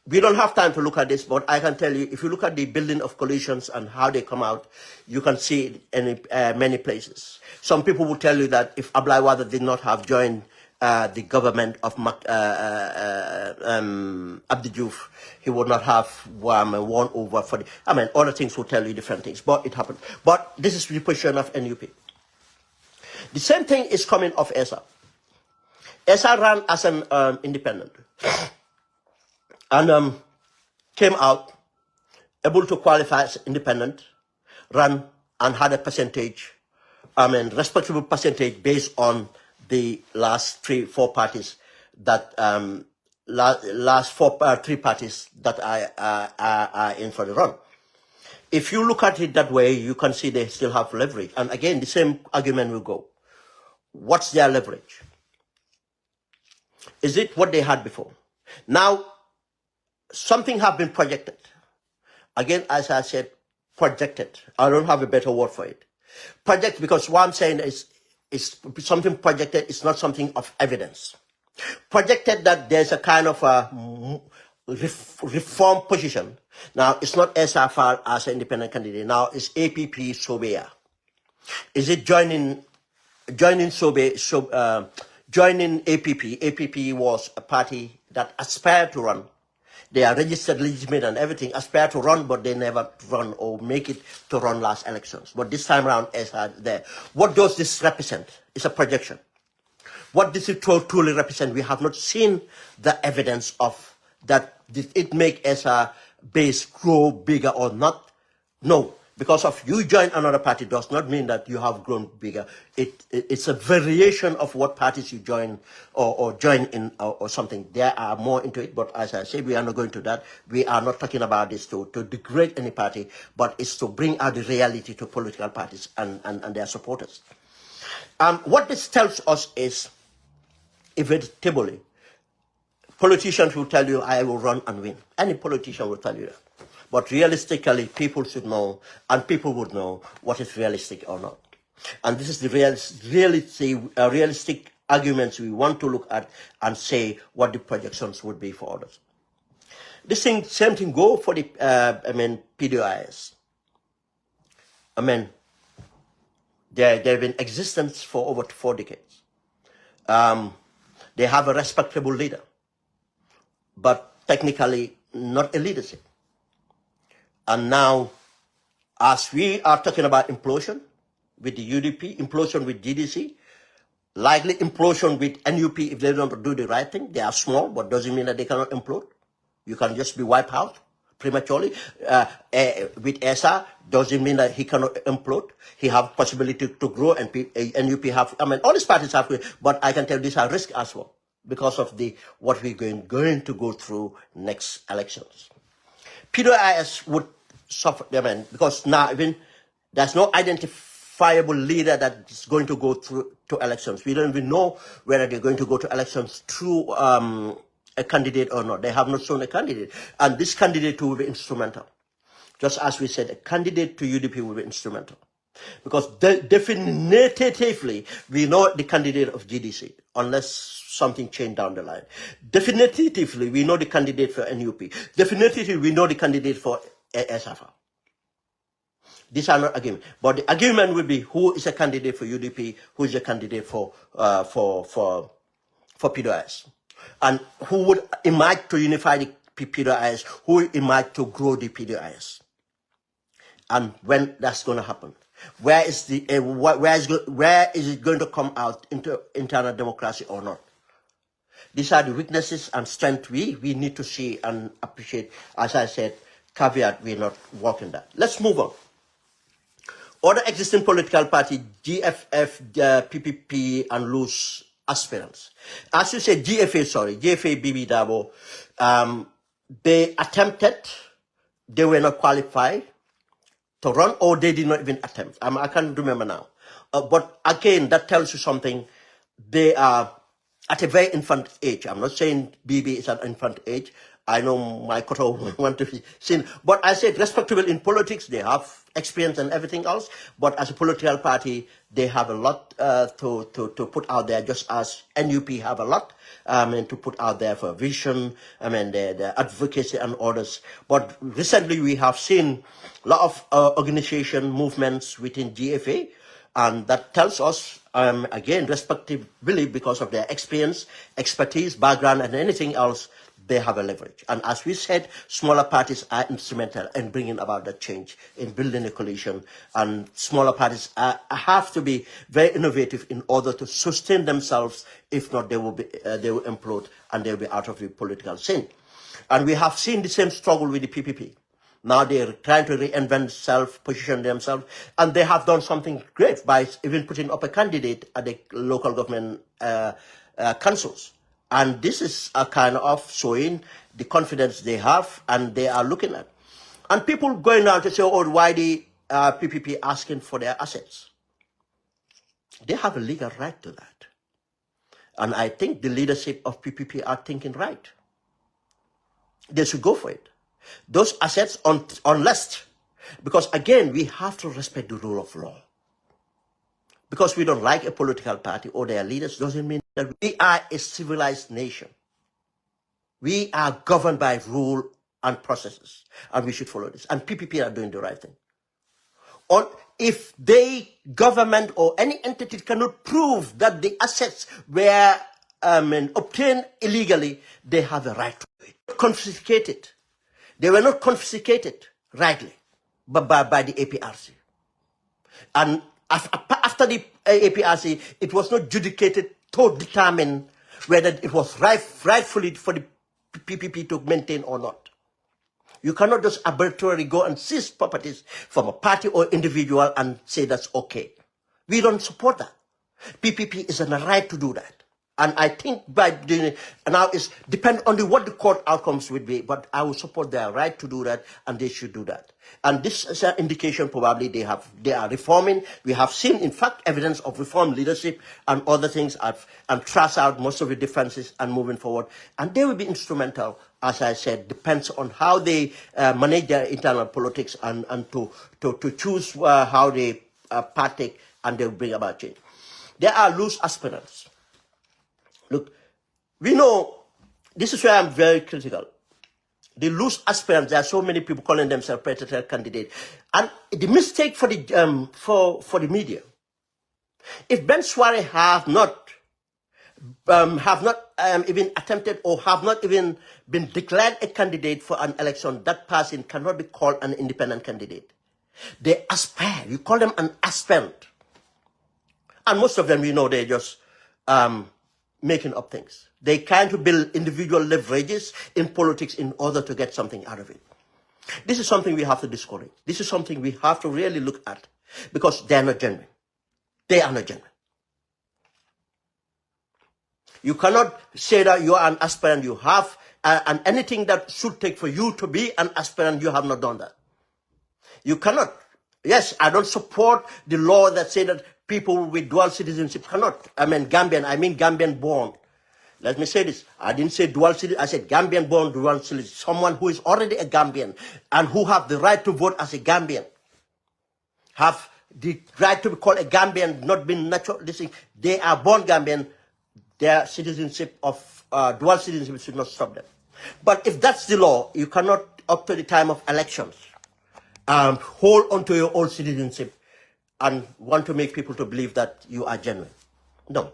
We don't have time to look at this, but I can tell you, if you look at the building of coalitions and how they come out, you can see it in many places. Some people will tell you that if Abdoulaye Wade did not have joined the government of Abdou Diouf, he would not have won over for the, other things will tell you different things, but it happened. But this is the position of NUP. The same thing is coming of ESA. ESA ran as an independent and came out able to qualify as independent, ran and had a percentage, respectable percentage based on the last three parties that three parties that are in for the run. If you look at it that way, you can see they still have leverage. And again, the same argument will go. What's their leverage? Is it what they had before? Now, something have been projected. Again, as I said, projected. I don't have a better word for it. Project, because what I'm saying is something projected, it's not something of evidence. Projected that there's a kind of a reform position. Now, it's not SFR as an independent candidate. Now, it's APP Sobea. Is it joining joining APP? APP was a party that aspired to run. They are registered, legitimate and everything, aspire to run, but they never run or make it to run last elections. But this time around, SR there. What does this represent? It's a projection. What does it truly represent? We have not seen the evidence of that. Did it make SR base grow bigger or not? No. Because of you join another party does not mean that you have grown bigger. It's a variation of what parties you join or join in or something. There are more into it, but as I say, we are not going to that. We are not talking about this to degrade any party, but it's to bring out the reality to political parties and their supporters. What this tells us is, inevitably, politicians will tell you, I will run and win. Any politician will tell you that. But realistically, people should know, and people would know what is realistic or not. And this is the realistic arguments we want to look at and say what the projections would be for others. This thing, same thing go for the, PDIS. They've been in existence for over 4 decades. They have a respectable leader, but technically not a leadership. And now, as we are talking about implosion with the UDP, implosion with GDC, likely implosion with NUP if they don't do the right thing. They are small, but doesn't mean that they cannot implode. You can just be wiped out prematurely. With ESA, doesn't mean that he cannot implode. He have possibility to grow, and NUP have, all these parties have, but I can tell these are risks as well because of what we're going to go through next elections. PDIS would suffer, because now even there's no identifiable leader that is going to go through to elections. We don't even know whether they're going to go to elections through a candidate or not. They have not shown a candidate, and this candidate will be instrumental. Just as we said, a candidate to UDP will be instrumental, because definitively we know the candidate of GDC, unless something changed down the line. Definitively we know the candidate for NUP. Definitively we know the candidate for SFR. These are not arguments, but the argument will be who is a candidate for UDP, who is a candidate for PDIS, and who would emerge to unify the PDIS, who will emerge to grow the PDIS, and when that's going to happen. Where is it going to come out into internal democracy or not? These are the weaknesses and strengths we need to see and appreciate. As I said, caveat, we're not working that. Let's move on. Other existing political party, GFF, PPP, and LOOS aspirants. As you said, GFA BB Darboe, they attempted, they were not qualified to run, or they did not even attempt. I can't remember now. But again, that tells you something. They are at a very infant age. I'm not saying BB is at infant age. I know my Koto want to be seen. But I said respectable in politics. They have experience and everything else. But as a political party, they have a lot to put out there, just as NUP have a lot and to put out there for vision, the advocacy and others. But recently we have seen a lot of organization movements within GFA, and that tells us, again, respectively, because of their experience, expertise, background, and anything else, they have a leverage. And as we said, smaller parties are instrumental in bringing about that change, in building a coalition. And smaller parties have to be very innovative in order to sustain themselves. If not, they will implode and they will be out of the political scene. And we have seen the same struggle with the PPP. Now they're trying to reinvent position themselves, and they have done something great by even putting up a candidate at the local government councils. And this is a kind of showing the confidence they have and they are looking at. And people going out to say, oh, why the PPP asking for their assets? They have a legal right to that. And I think the leadership of PPP are thinking right. They should go for it. Those assets unless, because again, we have to respect the rule of law. Because we don't like a political party or their leaders doesn't mean that we are a civilized nation. We are governed by rule and processes, and we should follow this. And PPP are doing the right thing. Or if government or any entity cannot prove that the assets were obtained illegally, they have a right to it. Confiscated. They were not confiscated rightly, but by the APRC. And after the APRC, it was not adjudicated to determine whether it was rightfully for the PPP to maintain or not. You cannot just arbitrarily go and seize properties from a party or individual and say that's okay. We don't support that. PPP is in a right to do that. And I think by doing it, now it's depend on what the court outcomes would be, but I will support their right to do that, and they should do that. And this is an indication probably they are reforming. We have seen, in fact, evidence of reform leadership and other things, and trash out most of the differences and moving forward. And they will be instrumental, as I said, depends on how they manage their internal politics and to choose how they partake, and they will bring about change. There are loose aspirants. Look, we know, this is where I'm very critical. The loose aspirants, there are so many people calling themselves presidential candidate. And the mistake for the media, if Ben Sware have not even attempted or have not even been declared a candidate for an election, that person cannot be called an independent candidate. They aspire. You call them an aspirant. And most of them, you know, they're just making up things. They trying to build individual leverages in politics in order to get something out of it. This is something we have to discourage. This is something we have to really look at, because they are not genuine. They are not genuine. You cannot say that you are an aspirant, you have, and anything that should take for you to be an aspirant, you have not done that. You cannot. Yes, I don't support the law that say that people with dual citizenship cannot. I mean Gambian born. Let me say this. I didn't say dual citizenship. I said Gambian born dual citizenship. Someone who is already a Gambian and who have the right to vote as a Gambian. Have the right to be called a Gambian, not being natural. They are born Gambian. Their citizenship of dual citizenship should not stop them. But if that's the law, you cannot, up to the time of elections, hold on to your old citizenship and want to make people to believe that you are genuine. No,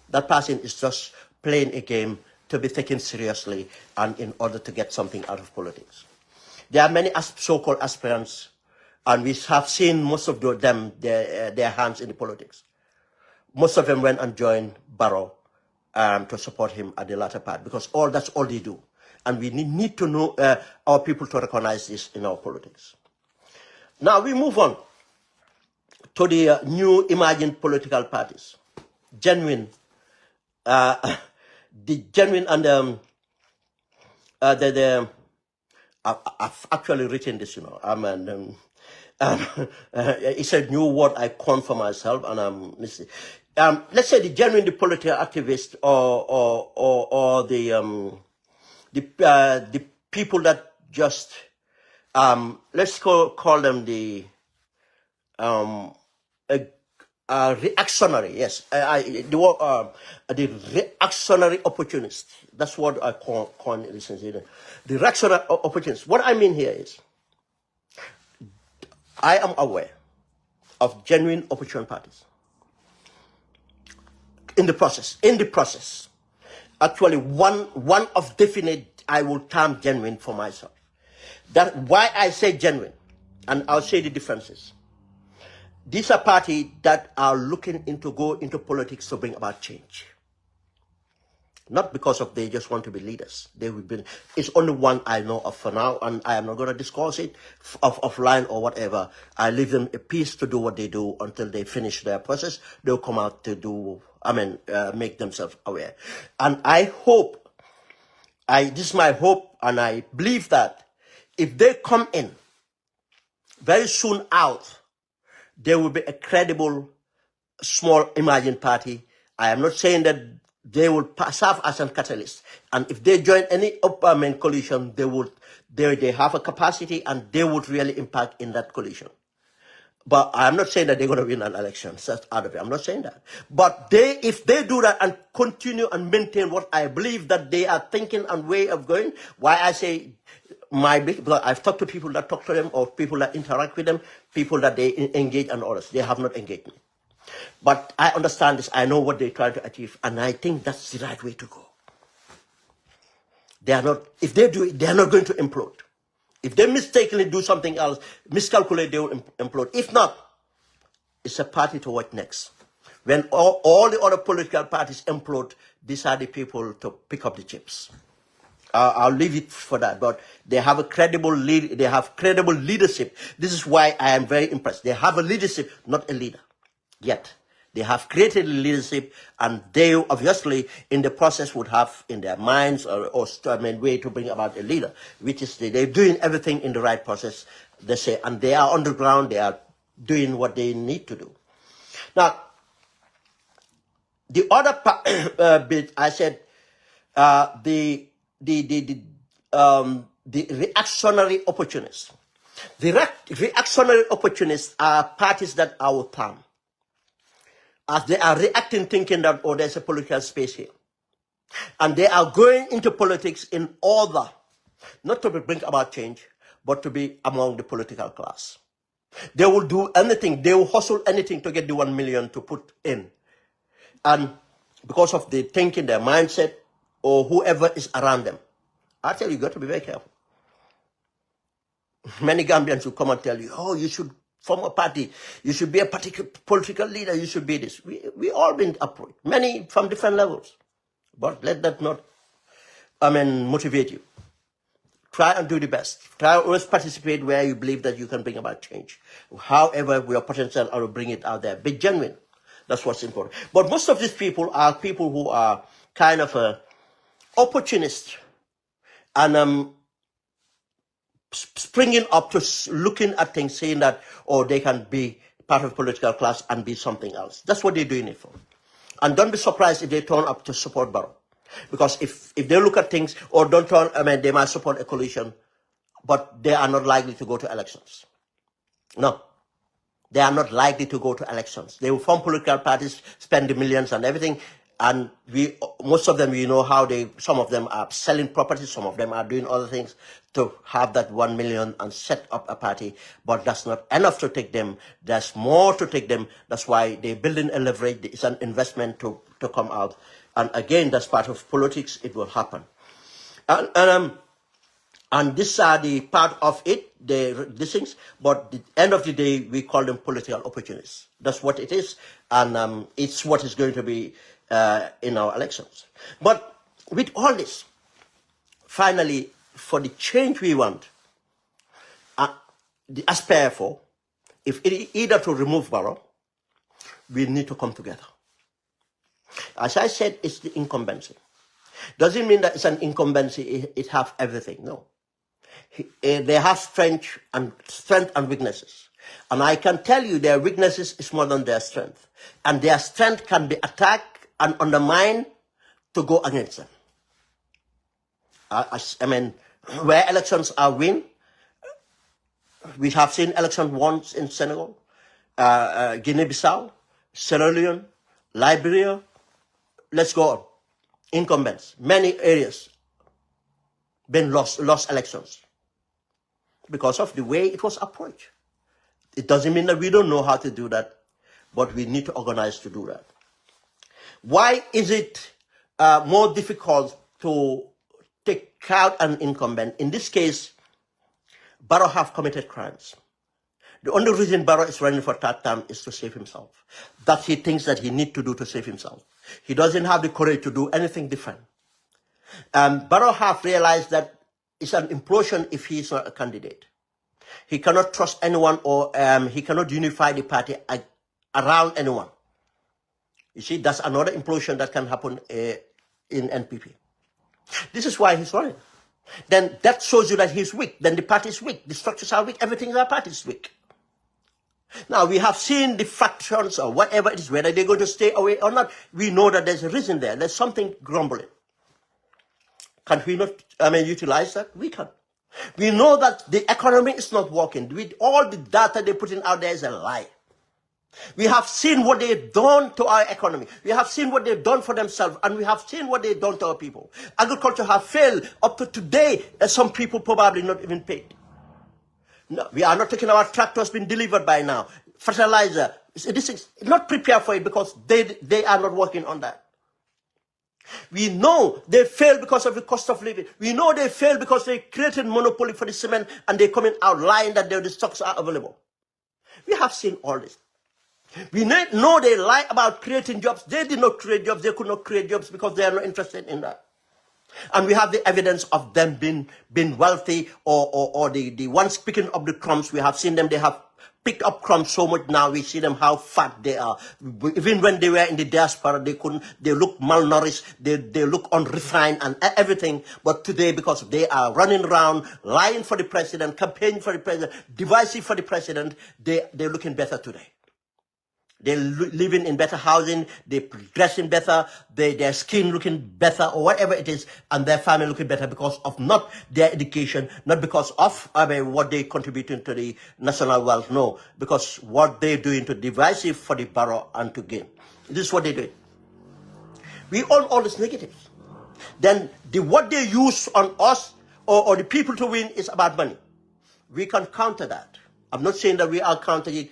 that person is just playing a game to be taken seriously and in order to get something out of politics. There are many so-called aspirants, and we have seen most of them, their hands in the politics. Most of them went and joined Barrow to support him at the latter part, because that's all they do. And we need to know our people to recognize this in our politics. Now we move on to the new emerging political parties, genuine the genuine and I've actually written this, it's a new word I coined for myself, and let's say the genuine, the political activist, or the people that just let's call them the reactionary. Yes, the reactionary opportunist. That's what I coin this. The reactionary opportunist. What I mean here is, I am aware of genuine opportune parties in the process. Actually, one of definite I will term genuine for myself. That why I say genuine, and I'll say the differences. These are parties that are looking into go into politics to bring about change. Not because of they just want to be leaders. They will be. It's only one I know of for now, and I am not going to discuss it offline or whatever. I leave them a peace to do what they do until they finish their process. They'll come out to do. Make themselves aware. And I hope. This is my hope, and I believe that if they come in very soon out, there will be a credible, small emerging party. I am not saying that they will serve as a catalyst. And if they join any coalition, they have a capacity and they would really impact in that coalition. But I'm not saying that they're going to win an election. That's out of it. I'm not saying that. But if they do that and continue and maintain what I believe that they are thinking and way of going, why I say because I've talked to people that talk to them, or people that interact with them, people that they engage, and others. They have not engaged me. But I understand this. I know what they're trying to achieve. And I think that's the right way to go. They are not, if they do it, they are not going to implode. If they mistakenly do something else, miscalculate, they will implode. If not, it's a party to watch next. When all the other political parties implode, these are the people to pick up the chips. I'll leave it for that. But they have a credible lead. They have credible leadership. This is why I am very impressed. They have a leadership, not a leader. Yet they have created leadership, and they obviously in the process would have in their minds or way to bring about a leader, which is they're doing everything in the right process, they say, and they are on the ground, they are doing what they need to do. Now, the other bit I said, the reactionary opportunists. The reactionary opportunists are parties that I will term as they are reacting, thinking that, oh, there's a political space here. And they are going into politics in order not to bring about change, but to be among the political class. They will do anything, they will hustle anything to get the 1 million to put in. And because of the thinking, their mindset, or whoever is around them, I tell you, you got to be very careful. Many Gambians will come and tell you, oh, you should form a party, you should be a particular political leader, you should be this. We all been approached, many from different levels. But let that not, motivate you. Try and do the best. Try to always participate where you believe that you can bring about change. However, your potential, I will bring it out there. Be genuine. That's what's important. But most of these people are people who are kind of opportunists and springing up to looking at things, saying that, oh, they can be part of political class and be something else. That's what they're doing it for. And don't be surprised if they turn up to support Barrow. Because if they look at things, or don't turn, they might support a coalition, but they are not likely to go to elections. No. They are not likely to go to elections. They will form political parties, spend the millions and everything, and most of them, know how some of them are selling properties, some of them are doing other things to have that 1 million and set up a party, but that's not enough to take them. There's more to take them. That's why they're building a leverage. It's an investment to come out. And again, that's part of politics. It will happen. And these are the part of it, these things, but at the end of the day, we call them political opportunists. That's what it is, and it's what is going to be in our elections. But with all this, finally, for the change we want, the aspire for, if it, either to remove Barrow, we need to come together. As I said, it's the incumbency. Doesn't mean that it's an incumbency, it have everything, no. They have strength and weaknesses. And I can tell you their weaknesses is more than their strength. And their strength can be attacked and undermined to go against them. I mean, where elections are win, we have seen elections once in Senegal, Guinea-Bissau, Sierra Leone, Liberia, let's go on. Incumbents, many areas, been lost elections because of the way it was approached. It doesn't mean that we don't know how to do that, but we need to organize to do that. Why is it more difficult to take out an incumbent? In this case, Barrow have committed crimes. The only reason Barrow is running for third term is to save himself. That he thinks that he needs to do to save himself. He doesn't have the courage to do anything different. Barrow have realized that it's an implosion if he is not a candidate. He cannot trust anyone, or he cannot unify the party around anyone. You see, that's another implosion that can happen in NPP. This is why he's running. Then that shows you that he's weak. Then the party is weak. The structures are weak. Everything in our party is weak. Now, we have seen the factions or whatever it is, whether they're going to stay away or not. We know that there's a reason there. There's something grumbling. Can we not, utilize that? We can. We know that the economy is not working. With all the data they're putting out there is a lie. We have seen what they've done to our economy. We have seen what they've done for themselves, and we have seen what they've done to our people. Agriculture has failed up to today. Some people probably not even paid. No, we are not talking about tractors being delivered by now. Fertilizer, this is not prepared for it because they are not working on that. We know they failed because of the cost of living. We know they failed because they created monopoly for the cement and they're coming out lying that the stocks are available. We have seen all this. We know they lie about creating jobs. They did not create jobs. They could not create jobs because they are not interested in that. And we have the evidence of them being wealthy or the ones picking up the crumbs. We have seen them. They have picked up crumbs so much now. We see them how fat they are. Even when they were in the diaspora, they look malnourished. They look unrefined and everything. But today, because they are running around, lying for the president, campaigning for the president, divisive for the president, they're looking better today. They're living in better housing, they're dressing better, their skin looking better, or whatever it is, and their family looking better because of not their education, not because of what they contributing to the national wealth, no, because what they're doing to divisive for the Barrow and to gain. This is what they're doing. We own all these negatives. Then what they use on us or the people to win is about money. We can counter that. I'm not saying that we are countering it.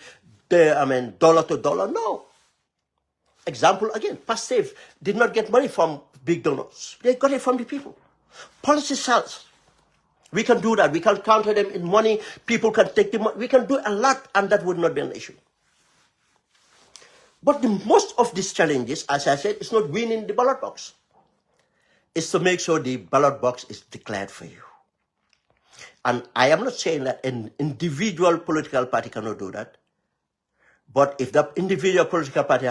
Dollar to dollar, no. Example again, Passive did not get money from big donors. They got it from the people. Policy sells. We can do that. We can counter them in money. People can take the money. We can do a lot, and that would not be an issue. But most of these challenges, as I said, is not winning the ballot box. It's to make sure the ballot box is declared for you. And I am not saying that an individual political party cannot do that. But if the individual political party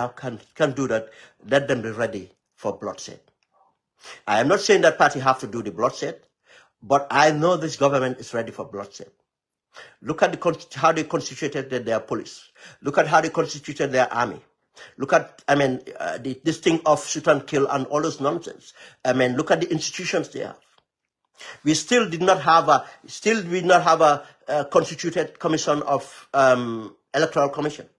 can do that, let them be ready for bloodshed. I am not saying that party have to do the bloodshed, but I know this government is ready for bloodshed. Look at how they constituted their police. Look at how they constituted their army. Look at, this thing of shoot and kill and all those nonsense. Look at the institutions they have. We still did not have a constituted commission of electoral commission.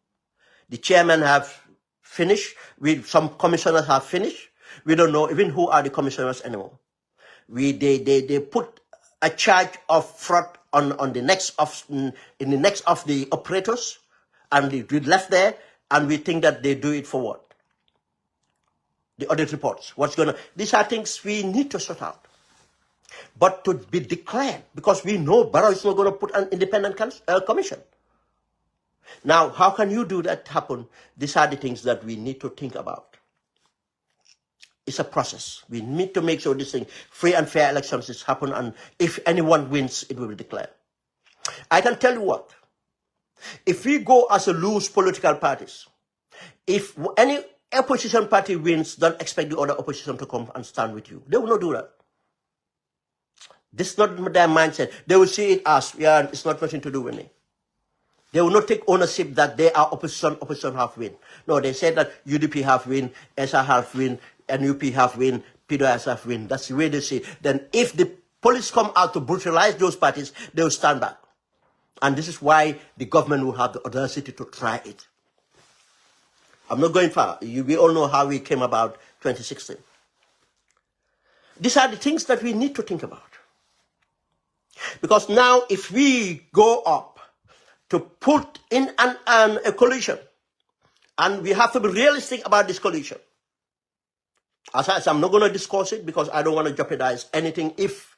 The chairman have finished. Some commissioners have finished. We don't know even who are the commissioners anymore. They put a charge of fraud on the necks of the operators, and we left there, and we think that they do it for what? The audit reports. These are things we need to sort out. But to be declared, because we know Barrow is not going to put an independent commission. Now, how can you do that happen? These are the things that we need to think about. It's a process. We need to make sure this thing, free and fair elections, is happen, and if anyone wins, it will be declared. I can tell you what, if we go as a loose political parties, if any opposition party wins, don't expect the other opposition to come and stand with you. They will not do that. This is not their mindset. They will see it as, yeah, it's not nothing to do with me. They will not take ownership that they are opposition have win. No, they said that UDP have win, SR have win, NUP have win, PDOS have win. That's the way they see it. Then if the police come out to brutalize those parties, they will stand back. And this is why the government will have the audacity to try it. I'm not going far. We all know how we came about 2016. These are the things that we need to think about. Because now if we go up to put in a coalition, and we have to be realistic about this coalition. As I said, I'm not going to discuss it because I don't want to jeopardize anything if,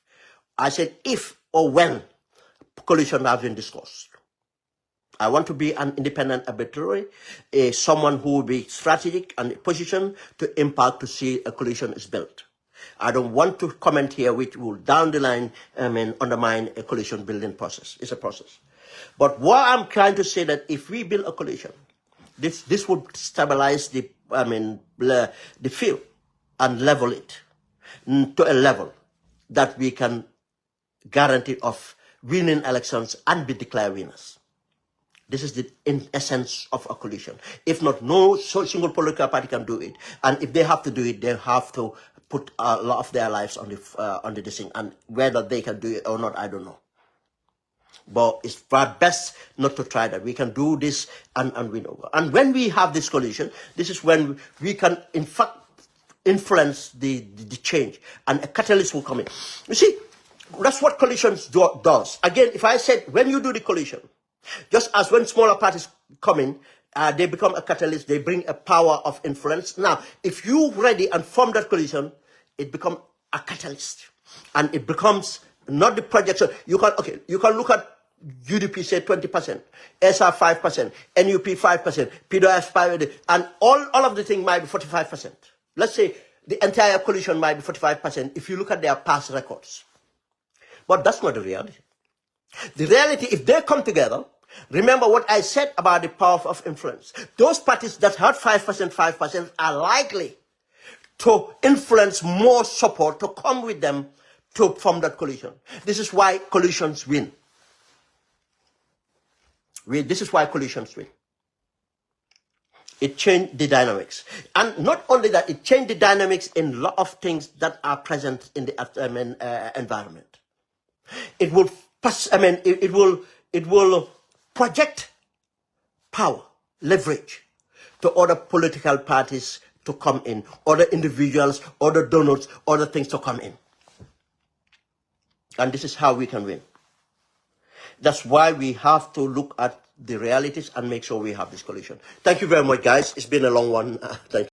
I said if or when coalition has been discussed. I want to be an independent arbitrary, someone who will be strategic and in position to impact to see a coalition is built. I don't want to comment here which will down the line undermine a coalition building process. It's a process. But what I'm trying to say that if we build a coalition, this would stabilize the field and level it to a level that we can guarantee of winning elections and be declared winners. This is the essence of a coalition. If not, no single political party can do it. And if they have to do it, they have to put a lot of their lives on the thing. And whether they can do it or not, I don't know. But it's best not to try that. We can do this and win over. And when we have this coalition, this is when we can, in fact, influence the change. And a catalyst will come in. You see, that's what coalitions does. Again, if I said, when you do the coalition, just as when smaller parties come in, they become a catalyst, they bring a power of influence. Now, if you ready and form that coalition, it becomes a catalyst. And it becomes not the projection. You can look at UDP say 20%, SR 5%, NUP 5%, PDOS 5%, and all of the thing might be 45%. Let's say the entire coalition might be 45% if you look at their past records. But that's not the reality. The reality, if they come together, remember what I said about the power of influence. Those parties that had 5% are likely to influence more support to come with them to form that coalition. This is why coalitions win. This is why coalitions win. It changed the dynamics. And not only that, it changed the dynamics in a lot of things that are present in the environment. It will it will project power, leverage to other political parties to come in, other individuals, other donors, other things to come in. And this is how we can win. That's why we have to look at the realities and make sure we have this coalition. Thank you very much, guys. It's been a long one. Thank you.